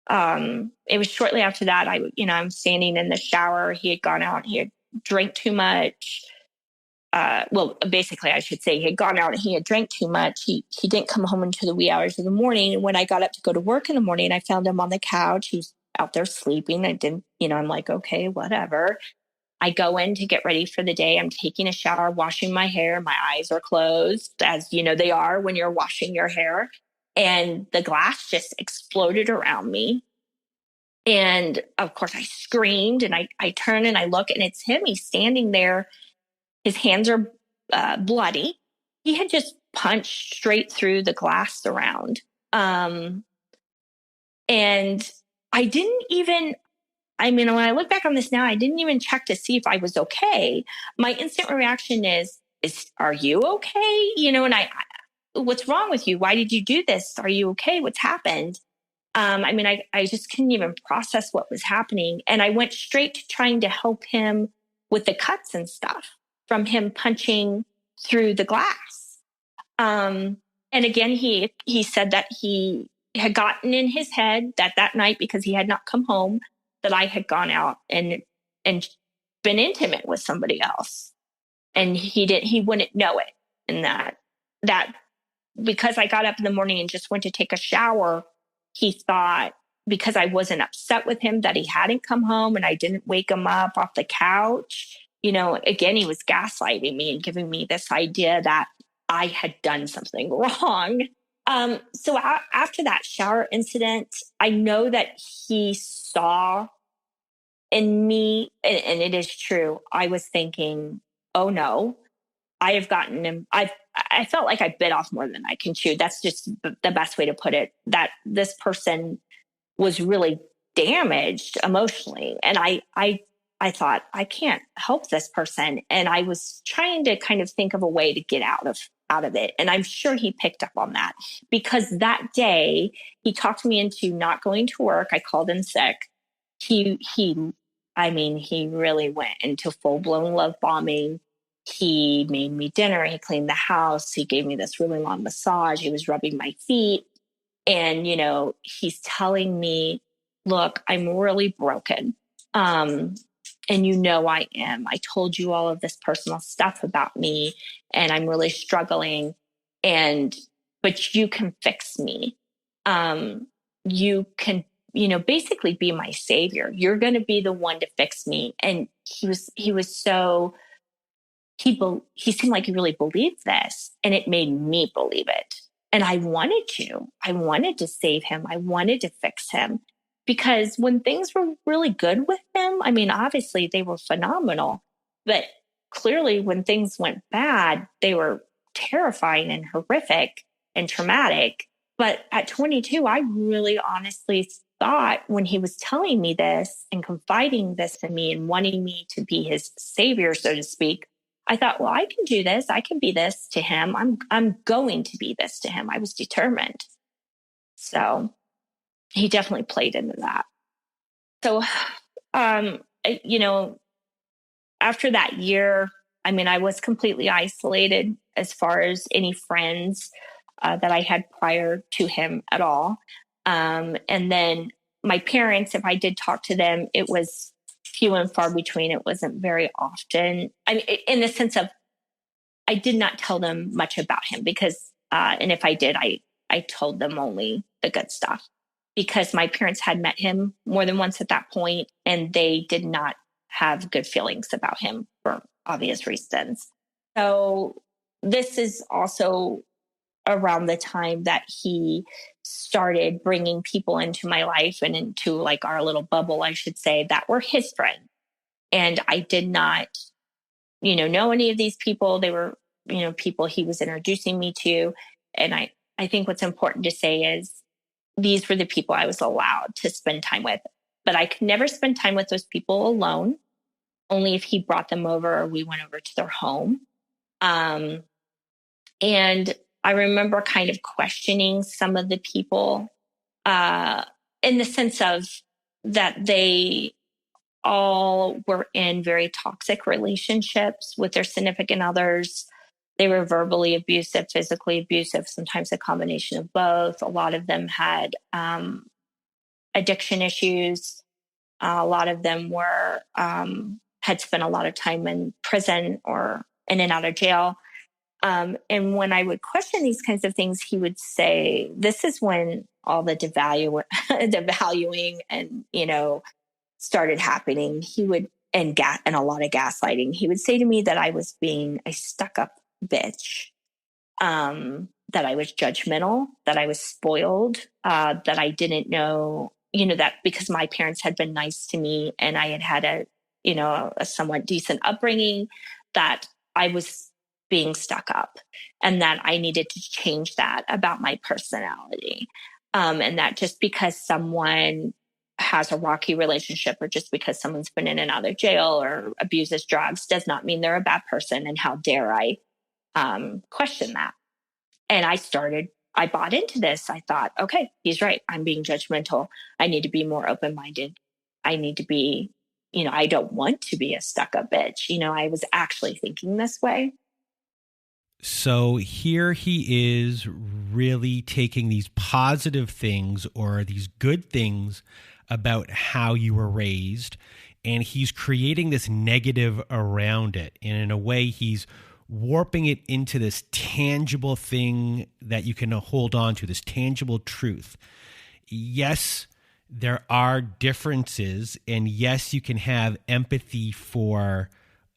It was shortly after that, I'm standing in the shower. He had gone out, he had drank too much. Basically, I should say he had gone out and he had drank too much. He didn't come home until the wee hours of the morning. And when I got up to go to work in the morning, I found him on the couch. He was out there sleeping. I didn't, I'm like, okay, whatever. I go in to get ready for the day. I'm taking a shower, washing my hair. My eyes are closed, as they are when you're washing your hair. And the glass just exploded around me. And of course, I screamed, and I turn and I look, and it's him. He's standing there. His hands are bloody. He had just punched straight through the glass surround. And I didn't even, when I look back on this now, I didn't even check to see if I was okay. My instant reaction is, are you okay? And what's wrong with you? Why did you do this? Are you okay? What's happened? I just couldn't even process what was happening. And I went straight to trying to help him with the cuts and stuff from him punching through the glass. And again, he said that he had gotten in his head that night, because he had not come home, that I had gone out and been intimate with somebody else. And he wouldn't know it. And that because I got up in the morning and just went to take a shower, he thought, because I wasn't upset with him, that he hadn't come home and I didn't wake him up off the couch. Again, he was gaslighting me and giving me this idea that I had done something wrong. After that shower incident, I know that he saw in me, and it is true. I was thinking, oh no, I have gotten him. I felt like I bit off more than I can chew. That's just the best way to put it. That this person was really damaged emotionally, and I thought I can't help this person, and I was trying to kind of think of a way to get out of it. And I'm sure he picked up on that, because that day he talked me into not going to work. I called in sick. He I mean, he really went into full blown love bombing. He made me dinner. He cleaned the house. He gave me this really long massage. He was rubbing my feet. And, he's telling me, look, I'm really broken. And I am. I told you all of this personal stuff about me, and I'm really struggling. But you can fix me. You can, basically be my savior. You're going to be the one to fix me. And he was so, he seemed like he really believed this, and it made me believe it. And I wanted to save him. I wanted to fix him, because when things were really good with him, I mean, obviously they were phenomenal, but clearly when things went bad, they were terrifying and horrific and traumatic. But at 22, I really honestly thought, when he was telling me this and confiding this to me and wanting me to be his savior, so to speak, I thought, well, I can do this. I can be this to him. I'm going to be this to him. I was determined. So he definitely played into that. So, after that year, I mean, I was completely isolated as far as any friends that I had prior to him at all. And then my parents, if I did talk to them, it was few and far between. It wasn't very often. I mean, in the sense of, I did not tell them much about him, because, and if I did, I told them only the good stuff, because my parents had met him more than once at that point, and they did not have good feelings about him for obvious reasons. So this is also around the time that he started bringing people into my life and into like our little bubble, I should say, that were his friends. And I did not, know any of these people. They were, people he was introducing me to. And I think what's important to say is, these were the people I was allowed to spend time with, but I could never spend time with those people alone, only if he brought them over or we went over to their home. And I remember kind of questioning some of the people, in the sense of that they all were in very toxic relationships with their significant others. They were verbally abusive, physically abusive, sometimes a combination of both. A lot of them had addiction issues. A lot of them were had spent a lot of time in prison or in and out of jail. And when I would question these kinds of things, he would say, this is when all the devaluing and, started happening. He would, and a lot of gaslighting. He would say to me that I was being a stuck up bitch, that I was judgmental, that I was spoiled, that I didn't know, that because my parents had been nice to me and I had a somewhat decent upbringing, that I was being stuck up, and that I needed to change that about my personality. And that just because someone has a rocky relationship, or just because someone's been in and out of jail or abuses drugs, does not mean they're a bad person. And how dare I question that? And I bought into this. I thought, okay, he's right. I'm being judgmental. I need to be more open-minded. I need to be, I don't want to be a stuck-up bitch. I was actually thinking this way. So here he is really taking these positive things or these good things about how you were raised, and he's creating this negative around it. And in a way, he's warping it into this tangible thing that you can hold on to, this tangible truth. Yes, there are differences, and yes, you can have empathy for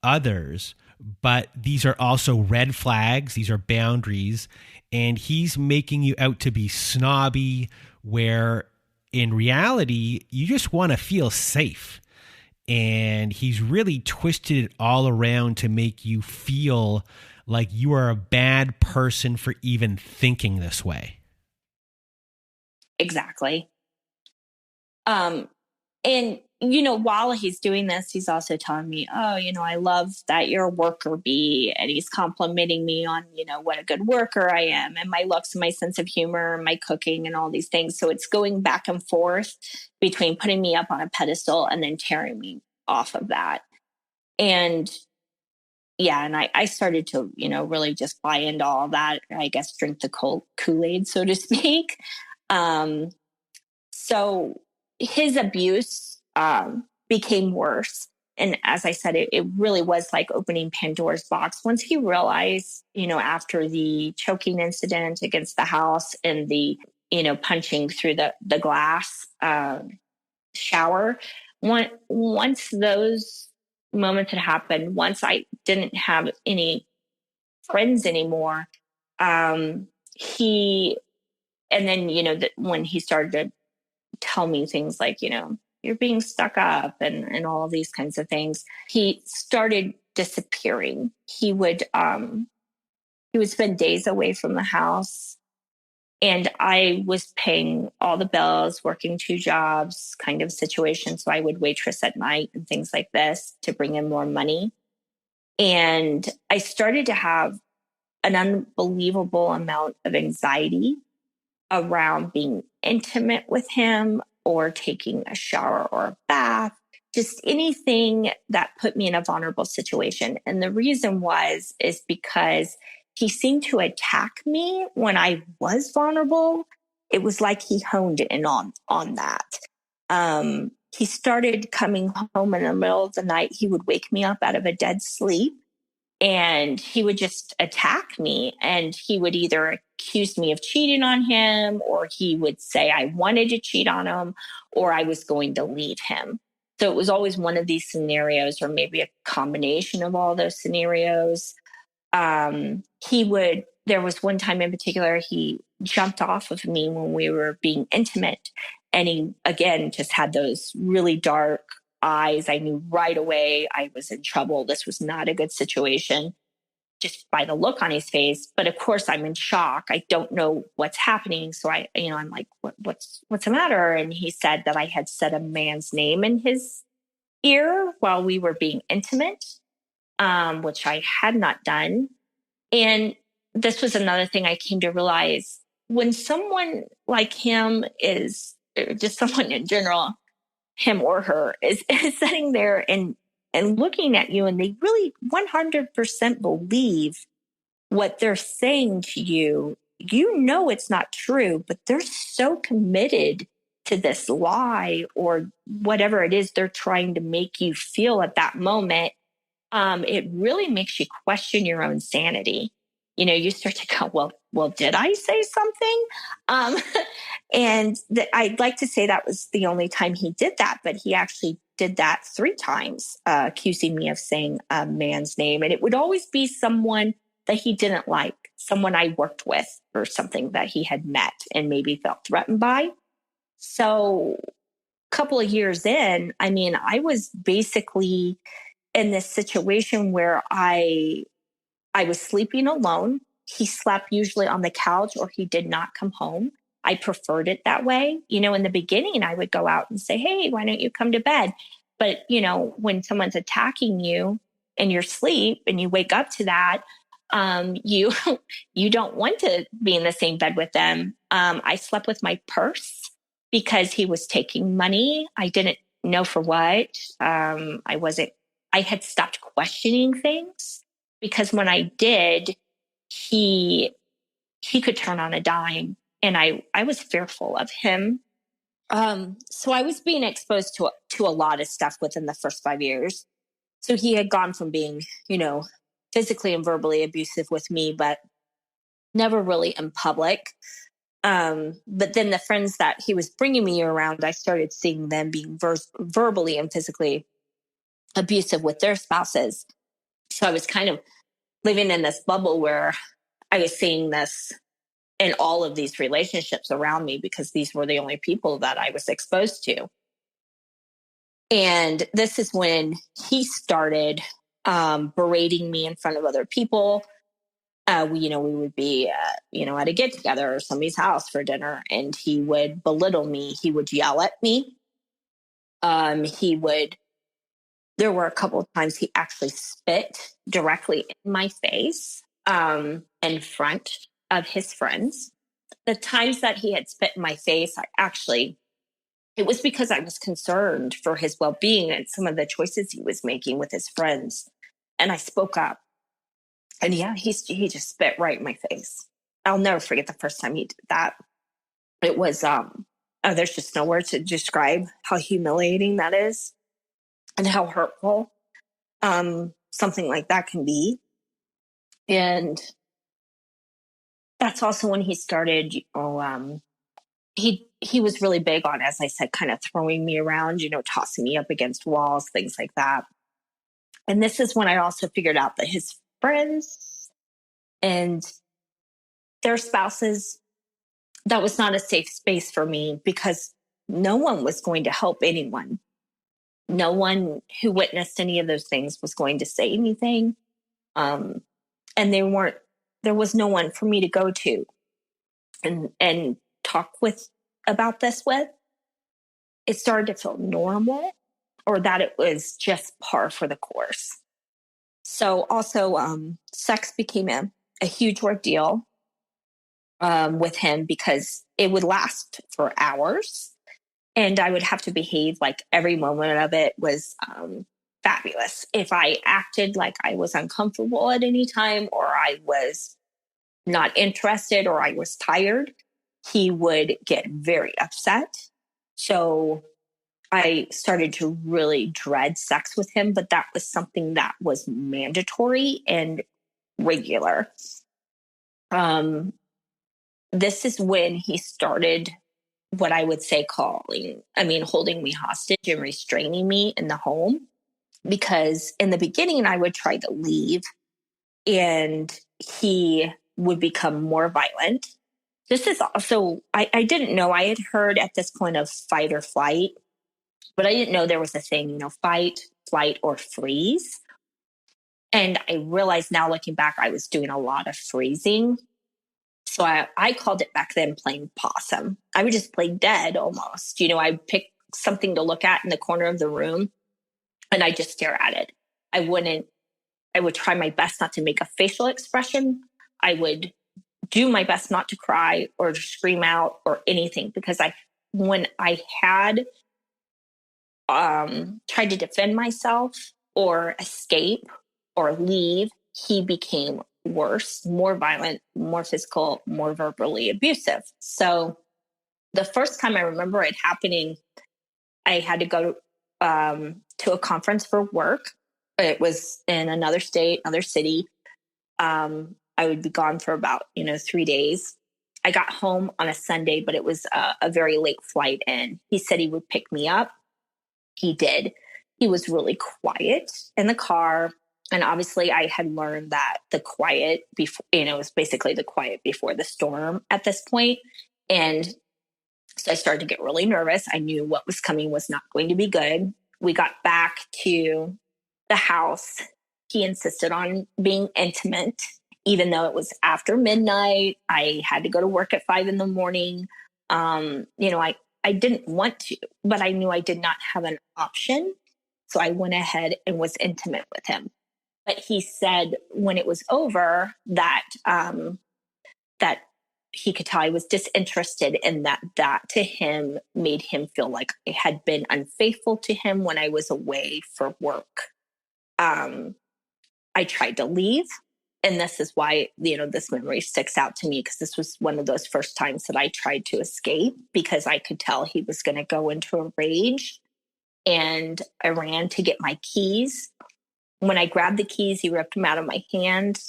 others, but these are also red flags. These are boundaries. And he's making you out to be snobby, where in reality, you just want to feel safe. And he's really twisted it all around to make you feel like you are a bad person for even thinking this way. Exactly. And, while he's doing this, he's also telling me, oh, I love that you're a worker bee. And he's complimenting me on, what a good worker I am, and my looks, and my sense of humor, and my cooking, and all these things. So it's going back and forth between putting me up on a pedestal and then tearing me off of that. And yeah, and I started to, really just buy into all that. I guess drink the Kool-Aid, so to speak. So his abuse became worse. And as I said, it really was like opening Pandora's box. Once he realized, after the choking incident against the house and the, punching through the glass shower, once those moments had happened, once I didn't have any friends anymore, and then, when he started to tell me things like, you're being stuck up and all of these kinds of things, he started disappearing. He would spend days away from the house, and I was paying all the bills, working 2 jobs kind of situation. So I would waitress at night and things like this to bring in more money. And I started to have an unbelievable amount of anxiety around being intimate with him or taking a shower or a bath, just anything that put me in a vulnerable situation. And the reason is because he seemed to attack me when I was vulnerable. It was like he honed in on that. He started coming home in the middle of the night. He would wake me up out of a dead sleep, and he would just attack me, and he would either accuse me of cheating on him, or he would say I wanted to cheat on him, or I was going to leave him. So it was always one of these scenarios, or maybe a combination of all those scenarios. There was one time in particular, he jumped off of me when we were being intimate. And he, again, just had those really dark eyes. I knew right away I was in trouble. This was not a good situation, just by the look on his face. But of course, I'm in shock. I don't know what's happening. So I'm like, what's the matter? And he said that I had said a man's name in his ear while we were being intimate, which I had not done. And this was another thing I came to realize: when someone like him is, just someone in general, him or her is sitting there and looking at you, and they really 100% believe what they're saying to you, it's not true, but they're so committed to this lie or whatever it is they're trying to make you feel at that moment. It really makes you question your own sanity. You start to go, well, did I say something? And I'd like to say that was the only time he did that, but he actually did that 3 times, accusing me of saying a man's name. And it would always be someone that he didn't like, someone I worked with, or something that he had met and maybe felt threatened by. So a couple of years in, I was basically in this situation where I was sleeping alone. He slept usually on the couch, or he did not come home. I preferred it that way. In the beginning, I would go out and say, hey, why don't you come to bed? But, when someone's attacking you in your sleep and you wake up to that, you don't want to be in the same bed with them. I slept with my purse because he was taking money. I didn't know for what. I had stopped questioning things, because when I did, he could turn on a dime, and I was fearful of him. So I was being exposed to a lot of stuff within the first 5 years. So he had gone from being, physically and verbally abusive with me, but never really in public. But then the friends that he was bringing me around, I started seeing them being verbally and physically abusive with their spouses. So I was kind of living in this bubble where I was seeing this in all of these relationships around me because these were the only people that I was exposed to. And this is when he started berating me in front of other people. We would be, at a get together or somebody's house for dinner, and he would belittle me. He would yell at me. There were a couple of times he actually spit directly in my face, in front of his friends. The times that he had spit in my face, it was because I was concerned for his well-being and some of the choices he was making with his friends. And I spoke up. And yeah, he just spit right in my face. I'll never forget the first time he did that. It was, there's just no words to describe how humiliating that is and how hurtful something like that can be. And that's also when he started, he was really big on, as I said, kind of throwing me around, tossing me up against walls, things like that. And this is when I also figured out that his friends and their spouses, that was not a safe space for me because no one was going to help anyone. No one who witnessed any of those things was going to say anything. And there was no one for me to go to and talk with about this with. It started to feel normal, or that it was just par for the course. So also, sex became a huge ordeal with him because it would last for hours, and I would have to behave like every moment of it was fabulous. If I acted like I was uncomfortable at any time, or I was not interested, or I was tired, he would get very upset. So I started to really dread sex with him, but that was something that was mandatory and regular. This is when he started what I would say holding me hostage and restraining me in the home. Because in the beginning, I would try to leave and he would become more violent. This is also, I didn't know, I had heard at this point of fight or flight, but I didn't know there was a thing, fight, flight, or freeze. And I realized now looking back, I was doing a lot of freezing. So I called it back then playing possum. I would just play dead almost. I'd pick something to look at in the corner of the room and I'd just stare at it. I would try my best not to make a facial expression. I would do my best not to cry or to scream out or anything, because when I had tried to defend myself or escape or leave, he became worse, more violent, more physical, more verbally abusive. So the first time I remember it happening, I had to go to a conference for work. It was in another state, another city. I would be gone for about, 3 days. I got home on a Sunday, but it was a very late flight, and he said he would pick me up. He did. He was really quiet in the car. And obviously I had learned that the quiet before, was basically the quiet before the storm at this point. And so I started to get really nervous. I knew what was coming was not going to be good. We got back to the house. He insisted on being intimate, even though it was after midnight. I had to go to work at 5 a.m. I didn't want to, but I knew I did not have an option. So I went ahead and was intimate with him. But he said when it was over that that he could tell I was disinterested, and that to him made him feel like I had been unfaithful to him when I was away for work. I tried to leave. And this is why, this memory sticks out to me, because this was one of those first times that I tried to escape, because I could tell he was going to go into a rage. And I ran to get my keys. When I grabbed the keys, he ripped them out of my hand.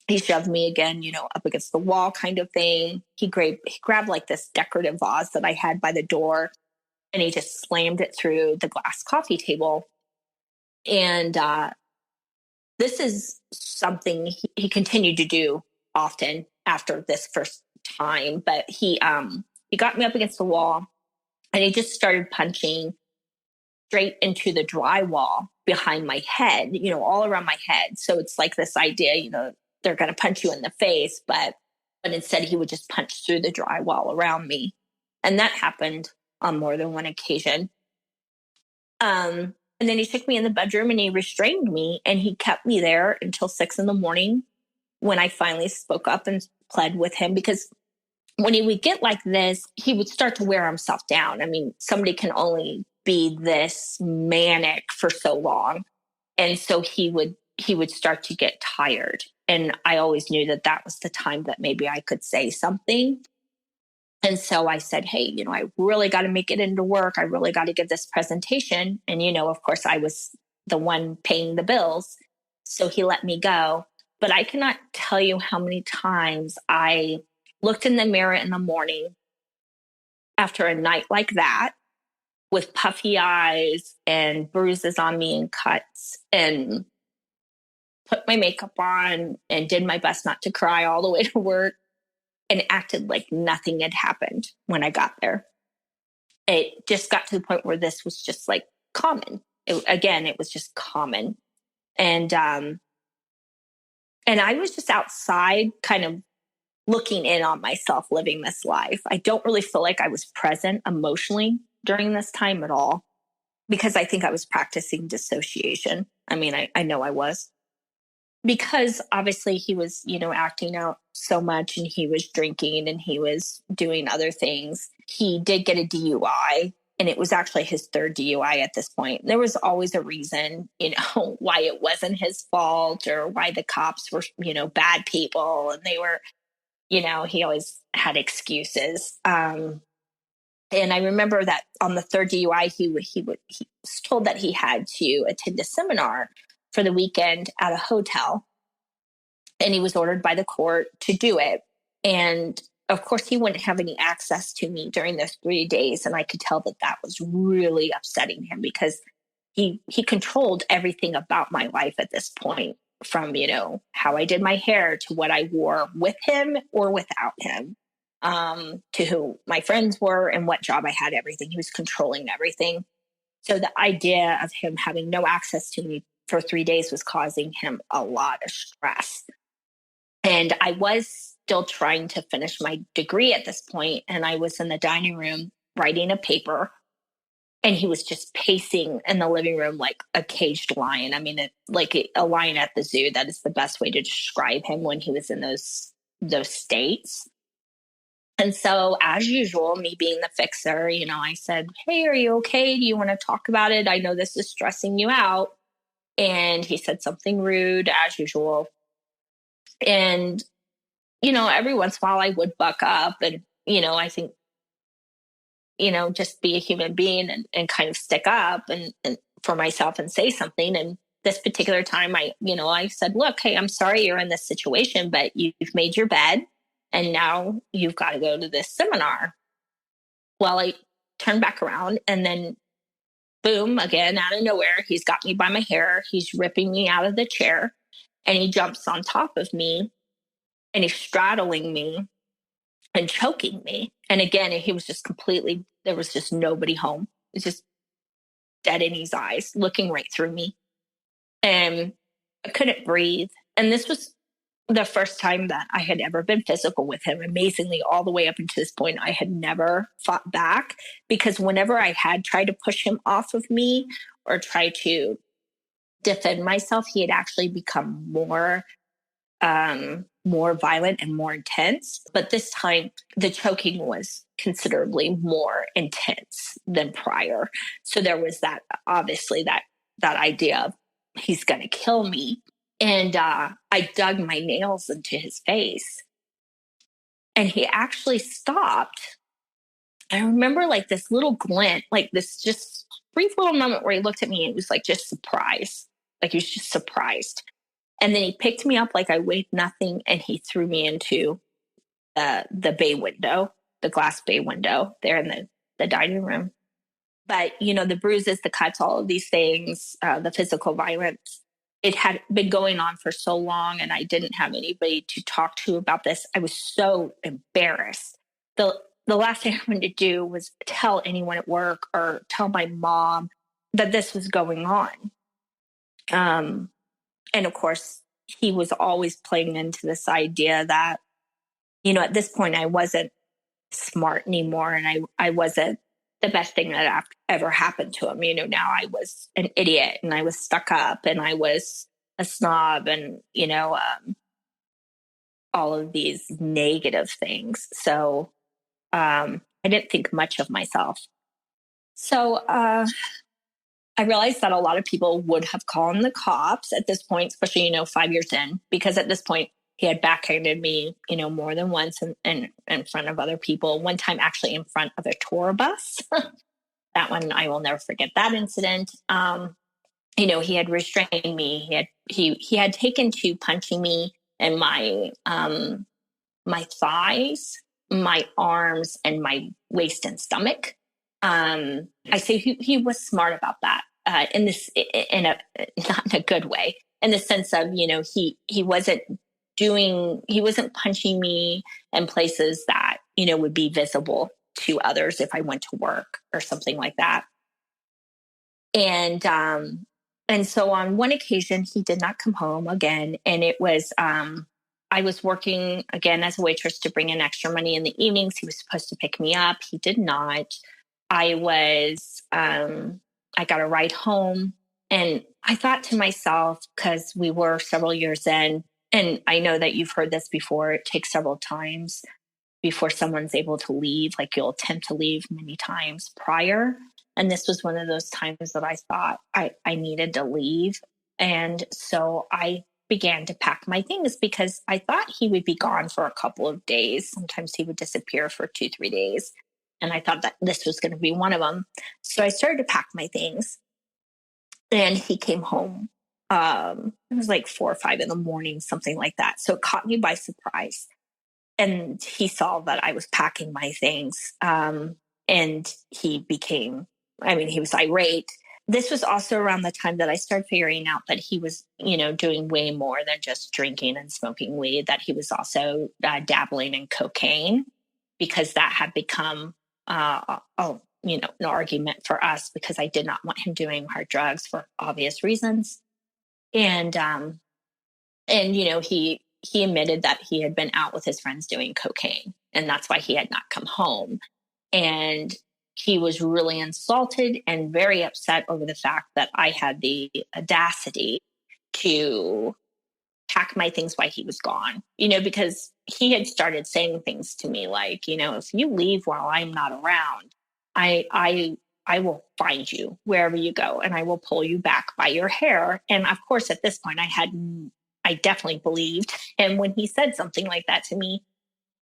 He shoved me again, up against the wall kind of thing. He grabbed like this decorative vase that I had by the door, and he just slammed it through the glass coffee table. And this is something he continued to do often after this first time, but he got me up against the wall and he just started punching straight into the drywall behind my head, all around my head. So it's like this idea, they're going to punch you in the face, but instead he would just punch through the drywall around me. And that happened on more than one occasion. And then he took me in the bedroom and he restrained me, and he kept me there until 6 a.m. when I finally spoke up and pled with him, because when he would get like this, he would start to wear himself down. I mean, somebody can only be this manic for so long. And so he would start to get tired. And I always knew that that was the time that maybe I could say something. And so I said, hey, I really got to make it into work. I really got to give this presentation. And, of course, I was the one paying the bills. So he let me go. But I cannot tell you how many times I looked in the mirror in the morning after a night like that with puffy eyes and bruises on me and cuts, and put my makeup on and did my best not to cry all the way to work, and acted like nothing had happened when I got there. It just got to the point where this was just like common. It was just common. And I was just outside kind of looking in on myself living this life. I don't really feel like I was present emotionally during this time at all, because I think I was practicing dissociation. I mean, I know I was. Because obviously he was, acting out so much, and he was drinking and he was doing other things. He did get a DUI, and it was actually his third DUI at this point. There was always a reason, why it wasn't his fault, or why the cops were, bad people. And they were, he always had excuses. And I remember that on the third DUI, he was told that he had to attend a seminar for the weekend at a hotel. And he was ordered by the court to do it. And of course, he wouldn't have any access to me during those 3 days. And I could tell that that was really upsetting him, because he controlled everything about my life at this point, from, how I did my hair to what I wore with him or without him, to who my friends were and what job I had, everything. He was controlling everything. So the idea of him having no access to me for 3 days was causing him a lot of stress. And I was still trying to finish my degree at this point, and I was in the dining room writing a paper, and he was just pacing in the living room like a caged lion. I mean, like a lion at the zoo. That is the best way to describe him when he was in those states. And so, as usual, me being the fixer, I said, hey, are you okay? Do you want to talk about it? I know this is stressing you out. And he said something rude, as usual. And, every once in a while I would buck up and, I think, just be a human being and kind of stick up and for myself and say something. And this particular time I said, look, hey, I'm sorry you're in this situation, but you've made your bed and now you've got to go to this seminar. Well, I turned back around, and then boom, again, out of nowhere, he's got me by my hair. He's ripping me out of the chair, and he jumps on top of me, and he's straddling me and choking me. And again, he was just there was just nobody home. It's just dead in his eyes, looking right through me. And I couldn't breathe. And this was the first time that I had ever been physical with him. Amazingly, all the way up until this point, I had never fought back, because whenever I had tried to push him off of me or try to defend myself, he had actually become more violent and more intense. But this time, the choking was considerably more intense than prior. So there was that, obviously, that idea of he's going to kill me. And I dug my nails into his face, and he actually stopped. I remember like this little glint, like this just brief little moment where he looked at me, and it was like just surprise. Like he was just surprised. And then he picked me up like I weighed nothing, and he threw me into the bay window, the glass bay window there in the dining room. But, the bruises, the cuts, all of these things, the physical violence, it had been going on for so long and I didn't have anybody to talk to about this. I was so embarrassed. The last thing I wanted to do was tell anyone at work or tell my mom that this was going on. And of course, he was always playing into this idea that, at this point I wasn't smart anymore, and I wasn't the best thing that ever happened to him. Now I was an idiot, and I was stuck up, and I was a snob, and all of these negative things. So I didn't think much of myself. So I realized that a lot of people would have called the cops at this point, especially 5 years in, because at this point he had backhanded me, more than once in front of other people. One time, actually, in front of a tour bus. That one, I will never forget that incident. He had restrained me. He had taken to punching me in my my thighs, my arms, and my waist and stomach. I say he was smart about that. In a not in a good way, in the sense of he wasn't punching me in places that would be visible to others if I went to work or something like that. And so on one occasion he did not come home again, and it was I was working again as a waitress to bring in extra money in the evenings. He was supposed to pick me up. He did not. I got a ride home, and I thought to myself, because we were several years in, and I know that you've heard this before, it takes several times before someone's able to leave. Like, you'll attempt to leave many times prior. And this was one of those times that I thought I needed to leave. And so I began to pack my things, because I thought he would be gone for a couple of days. Sometimes he would disappear for 2-3 days. And I thought that this was going to be one of them. So I started to pack my things, and he came home. It was like 4 or 5 in the morning, something like that. So it caught me by surprise. And he saw that I was packing my things. And he was irate. This was also around the time that I started figuring out that he was, doing way more than just drinking and smoking weed, that he was also dabbling in cocaine, because that had become an argument for us, because I did not want him doing hard drugs for obvious reasons. And he admitted that he had been out with his friends doing cocaine, and that's why he had not come home. And he was really insulted and very upset over the fact that I had the audacity to pack my things while he was gone, because he had started saying things to me like, if you leave while I'm not around, I will find you wherever you go, and I will pull you back by your hair. And of course, at this point, I definitely believed him when he said something like that to me.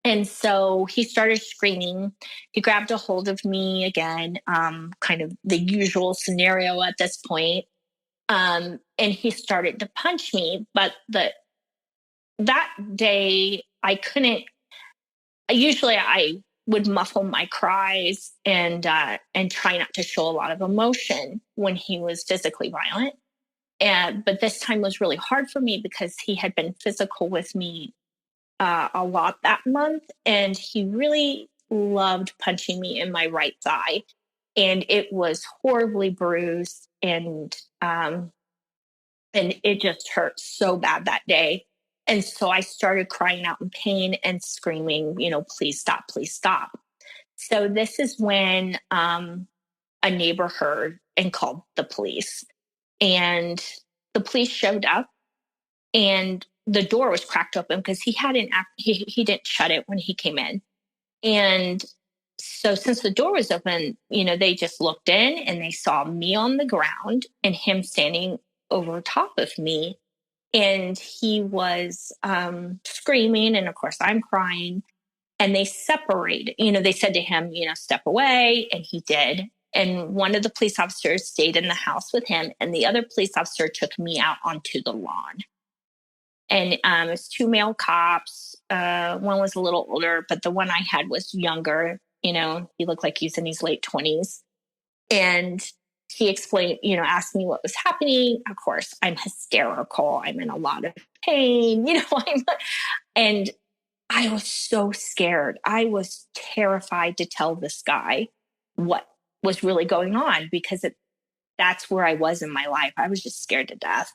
And so he started screaming. He grabbed a hold of me again, kind of the usual scenario at this point. And he started to punch me. But that day, I couldn't. Usually, I would muffle my cries and try not to show a lot of emotion when he was physically violent. But this time was really hard for me, because he had been physical with me a lot that month, and he really loved punching me in my right thigh, and it was horribly bruised, and it just hurt so bad that day. And so I started crying out in pain and screaming, please stop, please stop. So this is when a neighbor heard and called the police, and the police showed up, and the door was cracked open, because he didn't shut it when he came in. And so since the door was open, they just looked in, and they saw me on the ground and him standing over top of me. And he was screaming. And of course I'm crying, and they separated. They said to him, step away. And he did. And one of the police officers stayed in the house with him, and the other police officer took me out onto the lawn. And it was 2 male cops. One was a little older, but the one I had was younger. He looked like he was in his late 20s. And he explained, asked me what was happening. Of course, I'm hysterical. I'm in a lot of pain, and I was so scared. I was terrified to tell this guy what was really going on because that's where I was in my life. I was just scared to death.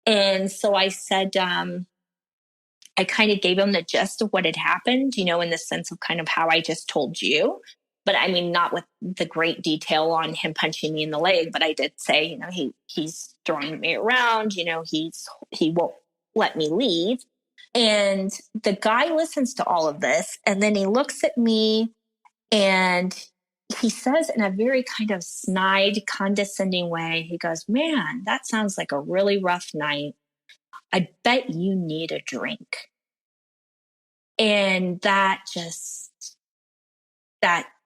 And so I said, I kind of gave him the gist of what had happened, in the sense of kind of how I just told you. But I mean, not with the great detail on him punching me in the leg, but I did say, he's throwing me around, he won't let me leave. And the guy listens to all of this, and then he looks at me and he says in a very kind of snide, condescending way, he goes, "Man, that sounds like a really rough night. I bet you need a drink." And that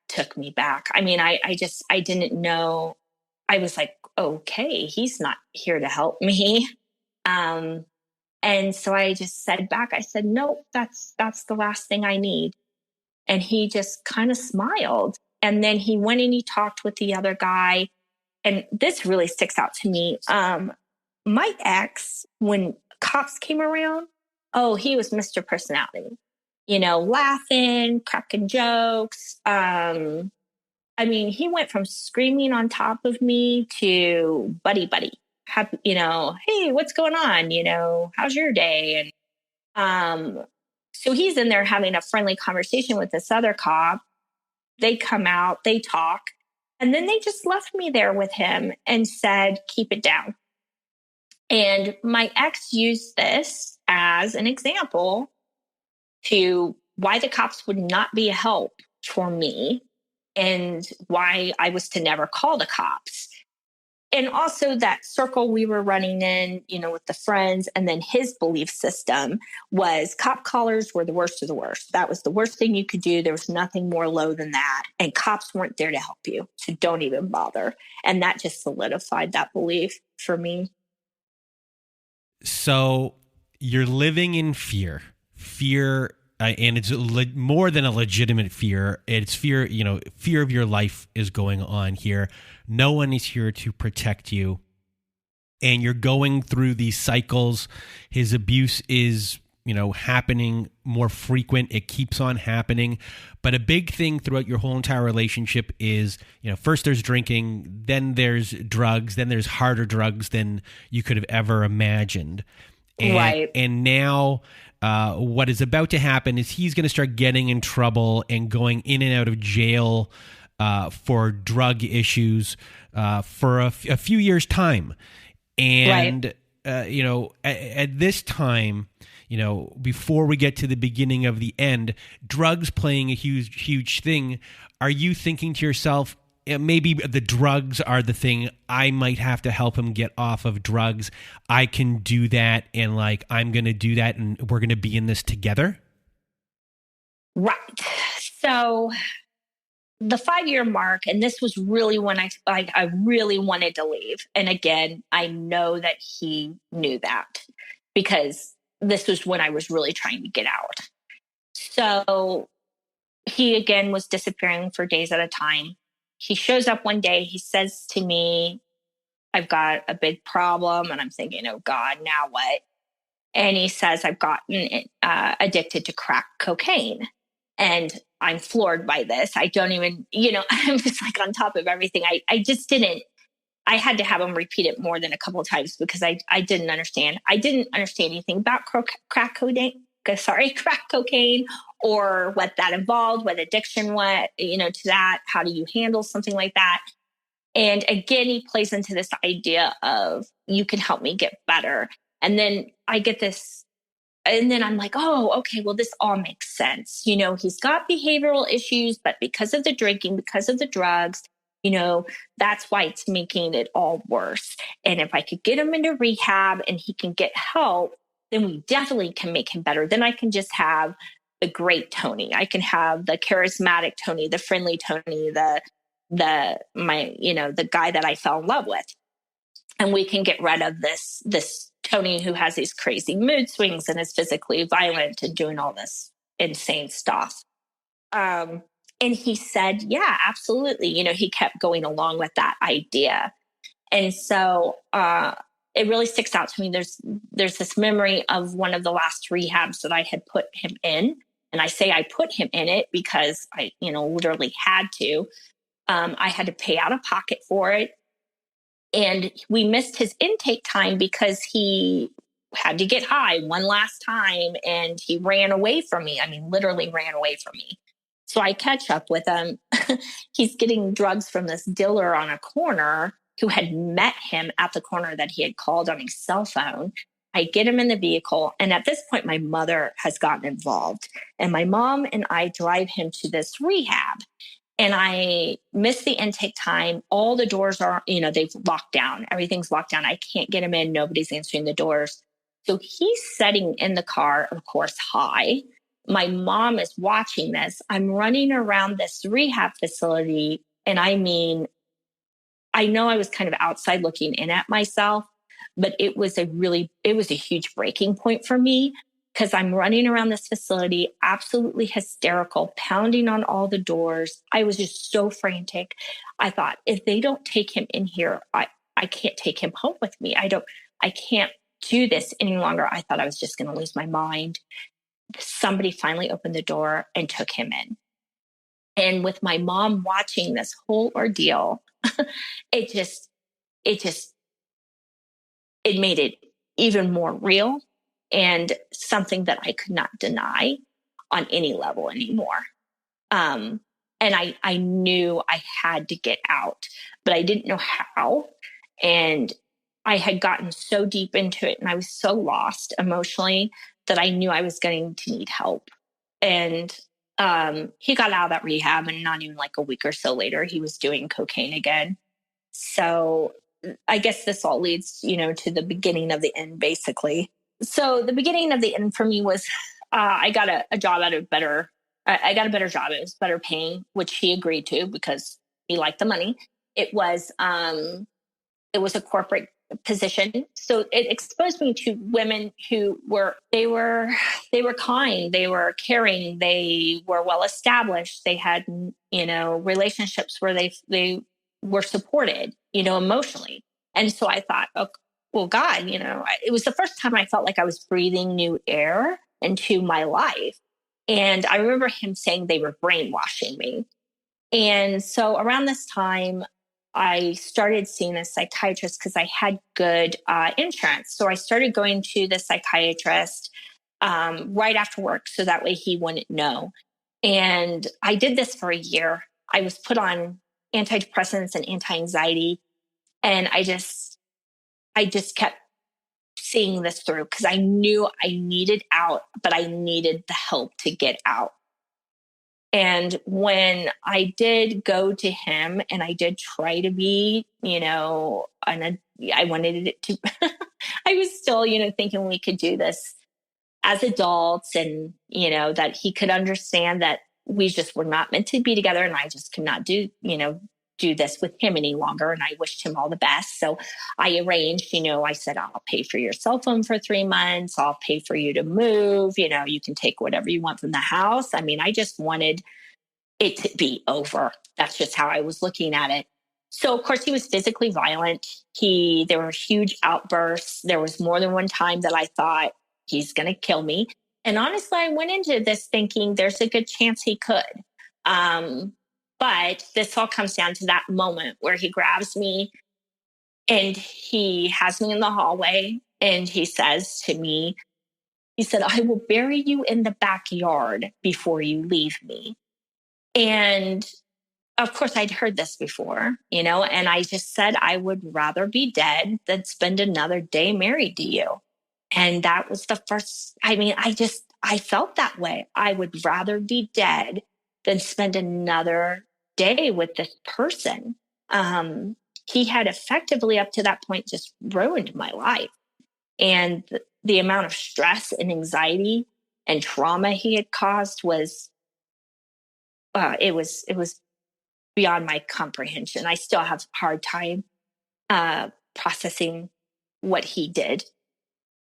took me back. I mean, I didn't know. I was like, okay, he's not here to help me. And so I just said back, I said, "Nope, that's the last thing I need." And he just kind of smiled. And then he went and he talked with the other guy. And this really sticks out to me. My ex, when cops came around, he was Mr. Personality, laughing, cracking jokes. I mean, he went from screaming on top of me to buddy. Hey, what's going on? How's your day? And so he's in there having a friendly conversation with this other cop. They come out, they talk, and then they just left me there with him and said, "Keep it down." And my ex used this as an example to why the cops would not be a help for me and why I was to never call the cops. And also that circle we were running in, with the friends, and then his belief system was cop callers were the worst of the worst. That was the worst thing you could do. There was nothing more low than that. And cops weren't there to help you. So don't even bother. And that just solidified that belief for me. So you're living in fear, and it's more than a legitimate fear. It's fear, fear of your life is going on here. No one is here to protect you. And you're going through these cycles. His abuse is, happening more frequent. It keeps on happening. But a big thing throughout your whole entire relationship is, first there's drinking, then there's drugs, then there's harder drugs than you could have ever imagined. Right. And now what is about to happen is he's going to start getting in trouble and going in and out of jail for drug issues for a few years' time. And, right. At this time, before we get to the beginning of the end, drugs playing a huge, huge thing. Are you thinking to yourself, maybe the drugs are the thing, I might have to help him get off of drugs. I can do that. And I'm going to do that. And we're going to be in this together. Right. So the 5-year mark, and this was really when I really wanted to leave. And again, I know that he knew that because this was when I was really trying to get out. So he again was disappearing for days at a time. He shows up one day. He says to me, "I've got a big problem." And I'm thinking, oh God, now what? And he says, "I've gotten addicted to crack cocaine." And I'm floored by this. I don't even, I'm just on top of everything. I just didn't, I had to have him repeat it more than a couple of times because I didn't understand. I didn't understand anything about crack cocaine or what that involved, what addiction, to that. How do you handle something like that? And again, he plays into this idea of you can help me get better. And then I get this, and then I'm like, oh, okay, well, this all makes sense. He's got behavioral issues, but because of the drinking, because of the drugs, that's why it's making it all worse. And if I could get him into rehab and he can get help, then we definitely can make him better. Then I can just have the great Tony. I can have the charismatic Tony, the friendly Tony, the guy that I fell in love with. And we can get rid of this Tony who has these crazy mood swings and is physically violent and doing all this insane stuff. And he said, yeah, absolutely. He kept going along with that idea. And so it really sticks out to me. There's this memory of one of the last rehabs that I had put him in. And I say I put him in it because I, literally had to. I had to pay out of pocket for it. And we missed his intake time because he had to get high one last time and he ran away from me. I mean, literally ran away from me. So I catch up with him. He's getting drugs from this dealer on a corner who had met him at the corner that he had called on his cell phone. I get him in the vehicle. And at this point, my mother has gotten involved. And my mom and I drive him to this rehab. And I miss the intake time. All the doors are, they've locked down. Everything's locked down. I can't get him in. Nobody's answering the doors. So he's sitting in the car, of course, high. My mom is watching this. I'm running around this rehab facility. And I mean, I know I was kind of outside looking in at myself, but it was a huge breaking point for me because I'm running around this facility, absolutely hysterical, pounding on all the doors. I was just so frantic. I thought, if they don't take him in here, I can't take him home with me. I can't do this any longer. I thought I was just going to lose my mind. Somebody finally opened the door and took him in. And with my mom watching this whole ordeal, it made it even more real and something that I could not deny on any level anymore. And I knew I had to get out, but I didn't know how. And I had gotten so deep into it and I was so lost emotionally that I knew I was going to need help. And he got out of that rehab, and not even like a week or so later, he was doing cocaine again. So I guess this all leads, to the beginning of the end, basically. So the beginning of the end for me was I got a job at I got a better job. It was better paying, which he agreed to because he liked the money. It was a corporate position. So it exposed me to women who were kind, they were caring, they were well established. They had, relationships where they were supported, emotionally. And so I thought, oh, well, God, it was the first time I felt like I was breathing new air into my life. And I remember him saying they were brainwashing me. And so around this time, I started seeing a psychiatrist because I had good insurance. So I started going to the psychiatrist right after work so that way he wouldn't know. And I did this for a year. I was put on antidepressants and anti-anxiety. And I just kept seeing this through because I knew I needed out, but I needed the help to get out. And when I did go to him and I did try to be, I wanted it to, I was still, thinking we could do this as adults and, that he could understand that we just were not meant to be together. And I just could not do this with him any longer. And I wished him all the best. So I arranged, I said, I'll pay for your cell phone for 3 months. I'll pay for you to move. You can take whatever you want from the house. I mean, I just wanted it to be over. That's just how I was looking at it. So of course he was physically violent. There were huge outbursts. There was more than one time that I thought he's going to kill me. And honestly, I went into this thinking there's a good chance he could. But this all comes down to that moment where he grabs me and he has me in the hallway and he says to me, he said, I will bury you in the backyard before you leave me. And of course, I'd heard this before, and I just said, I would rather be dead than spend another day married to you. And that was the first, I felt that way. I would rather be dead than spend another day with this person. He had effectively up to that point just ruined my life. And the amount of stress and anxiety and trauma he had caused was it was beyond my comprehension. I still have a hard time processing what he did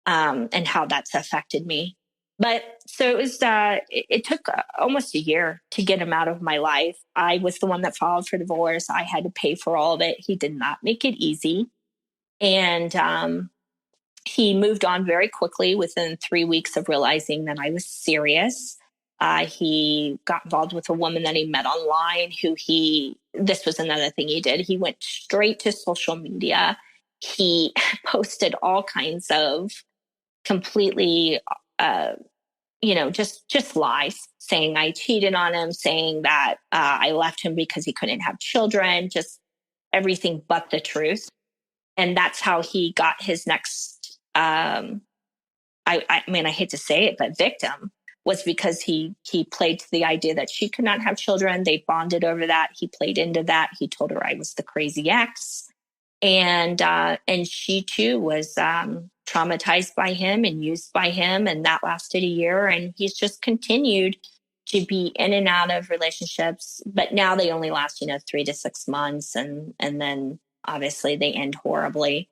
and how that's affected me. But so it took almost a year to get him out of my life. I was the one that filed for divorce. I had to pay for all of it. He did not make it easy. And he moved on very quickly within 3 weeks of realizing that I was serious. He got involved with a woman that he met online this was another thing he did. He went straight to social media. He posted all kinds of completely, just lies, saying I cheated on him, saying that I left him because he couldn't have children, just everything but the truth. And that's how he got his next, I hate to say it, but victim, was because he played to the idea that she could not have children. They bonded over that. He played into that. He told her I was the crazy ex. And she too was traumatized by him and used by him. And that lasted a year. And he's just continued to be in and out of relationships. But now they only last, 3 to 6 months. And then obviously they end horribly.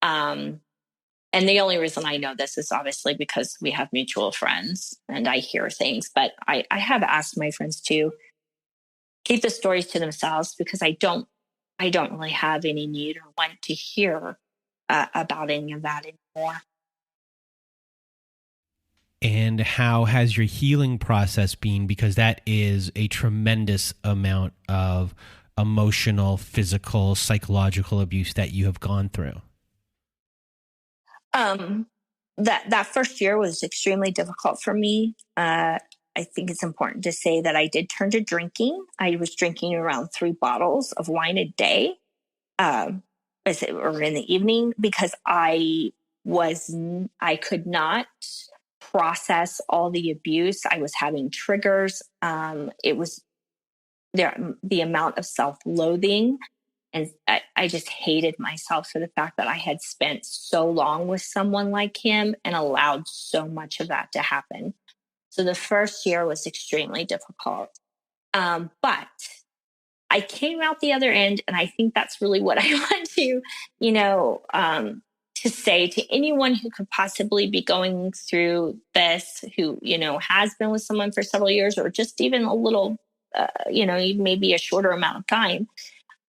And the only reason I know this is obviously because we have mutual friends and I hear things. But I have asked my friends to keep the stories to themselves because I don't really have any need or want to hear about any of that anymore. And how has your healing process been? Because that is a tremendous amount of emotional, physical, psychological abuse that you have gone through. That first year was extremely difficult for me. I think it's important to say that I did turn to drinking. I was drinking around 3 bottles of wine a day, or in the evening, because I could not process all the abuse. I was having triggers. It was the amount of self-loathing. And I just hated myself for the fact that I had spent so long with someone like him and allowed so much of that to happen. So the first year was extremely difficult. But I came out the other end, and I think that's really what I want to say to anyone who could possibly be going through this, who, has been with someone for several years or just even a little, maybe a shorter amount of time.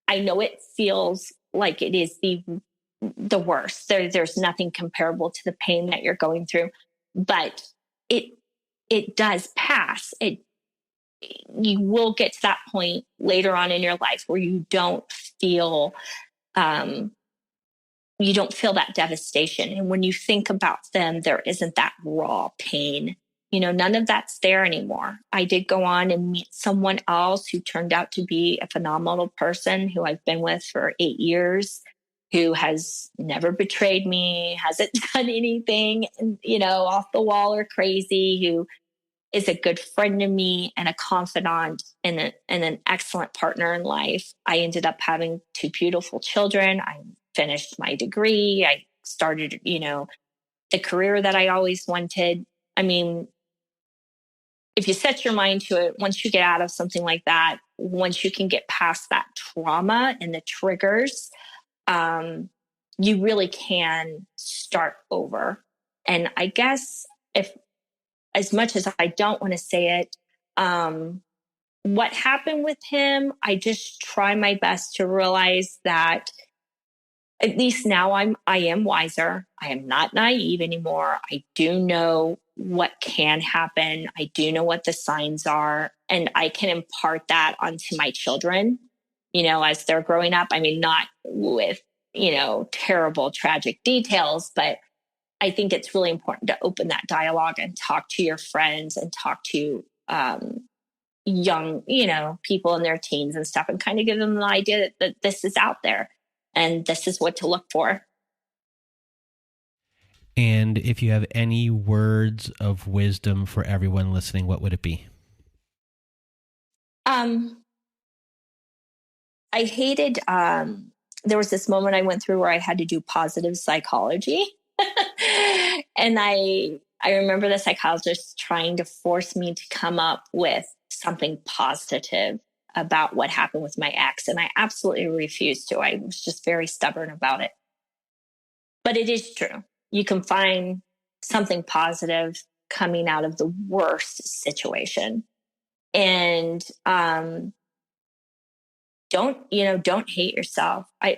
I know it feels like it is the worst. There's nothing comparable to the pain that you're going through, but it does pass. You will get to that point later on in your life where you don't feel that devastation. And when you think about them, there isn't that raw pain. None of that's there anymore. I did go on and meet someone else who turned out to be a phenomenal person who I've been with for 8 years, who has never betrayed me, hasn't done anything, off the wall or crazy, who is a good friend to me and a confidant and an excellent partner in life. I ended up having 2 beautiful children. I finished my degree. I started, the career that I always wanted. I mean, if you set your mind to it, once you get out of something like that, once you can get past that trauma and the triggers, you really can start over. And I guess as much as I don't want to say it, what happened with him, I just try my best to realize that at least now I am wiser. I am not naive anymore. I do know what can happen. I do know what the signs are, and I can impart that onto my children, as they're growing up. I mean, not with, terrible, tragic details, but I think it's really important to open that dialogue and talk to your friends and talk to young, people in their teens and stuff, and kind of give them the idea that this is out there and this is what to look for. And if you have any words of wisdom for everyone listening, what would it be? I hated, there was this moment I went through where I had to do positive psychology. And I remember the psychologist trying to force me to come up with something positive about what happened with my ex. And I absolutely refused to. I was just very stubborn about it. But it is true. You can find something positive coming out of the worst situation. And don't hate yourself. I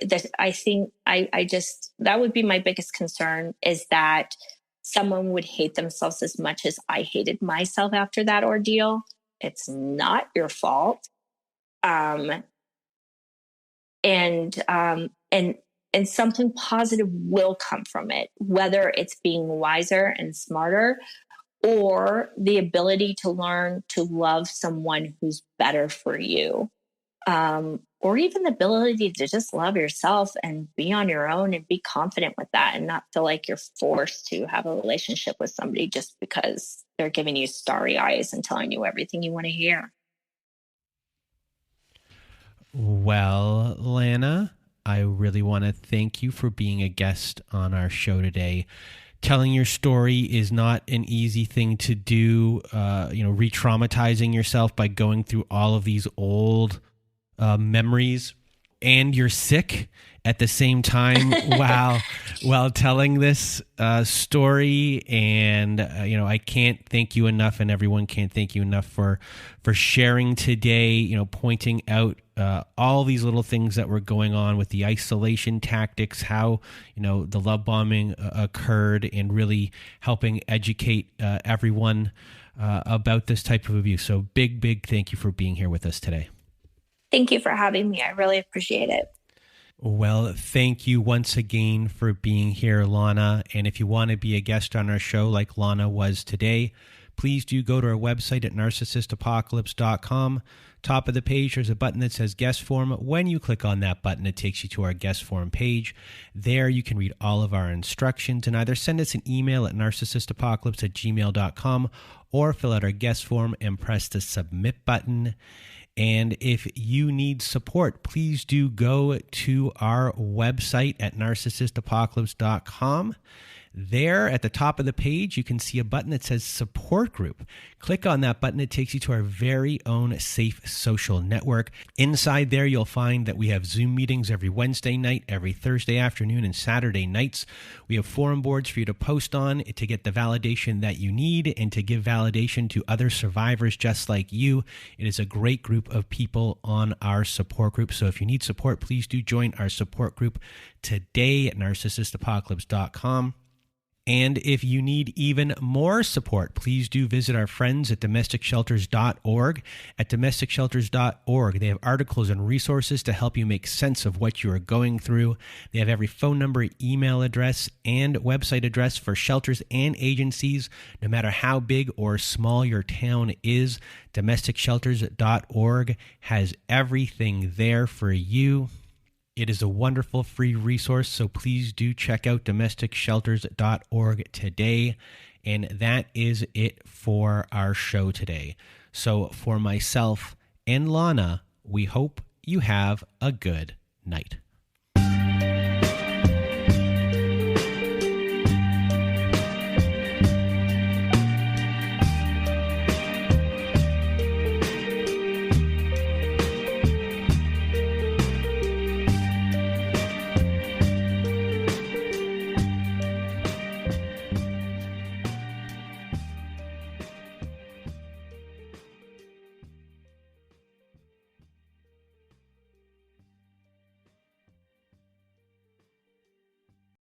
think that would be my biggest concern, is that someone would hate themselves as much as I hated myself after that ordeal. It's not your fault. And something positive will come from it, whether it's being wiser and smarter, or the ability to learn to love someone who's better for you. Or even the ability to just love yourself and be on your own and be confident with that, and not feel like you're forced to have a relationship with somebody just because they're giving you starry eyes and telling you everything you want to hear. Well, Lana, I really want to thank you for being a guest on our show today. Telling your story is not an easy thing to do, re-traumatizing yourself by going through all of these old memories, and you're sick at the same time while telling this story. And I can't thank you enough, and everyone can't thank you enough for sharing today, pointing out all these little things that were going on with the isolation tactics, how the love bombing occurred, and really helping educate everyone about this type of abuse. So big thank you for being here with us today. Thank you for having me. I really appreciate it. Well, thank you once again for being here, Lana. And if you want to be a guest on our show like Lana was today, please do go to our website at narcissistapocalypse.com. Top of the page, there's a button that says guest form. When you click on that button, it takes you to our guest form page. There you can read all of our instructions and either send us an email at narcissistapocalypse@gmail.com or fill out our guest form and press the submit button. And if you need support, please do go to our website at narcissistapocalypse.com. There at the top of the page, you can see a button that says support group. Click on that button. It takes you to our very own safe social network. Inside there, you'll find that we have Zoom meetings every Wednesday night, every Thursday afternoon, and Saturday nights. We have forum boards for you to post on to get the validation that you need and to give validation to other survivors just like you. It is a great group of people on our support group. So if you need support, please do join our support group today at narcissistapocalypse.com. And if you need even more support, please do visit our friends at domesticshelters.org. At domesticshelters.org, they have articles and resources to help you make sense of what you are going through. They have every phone number, email address, and website address for shelters and agencies, no matter how big or small your town is. Domesticshelters.org has everything there for you. It is a wonderful free resource, so please do check out domesticshelters.org today. And that is it for our show today. So for myself and Lana, we hope you have a good night.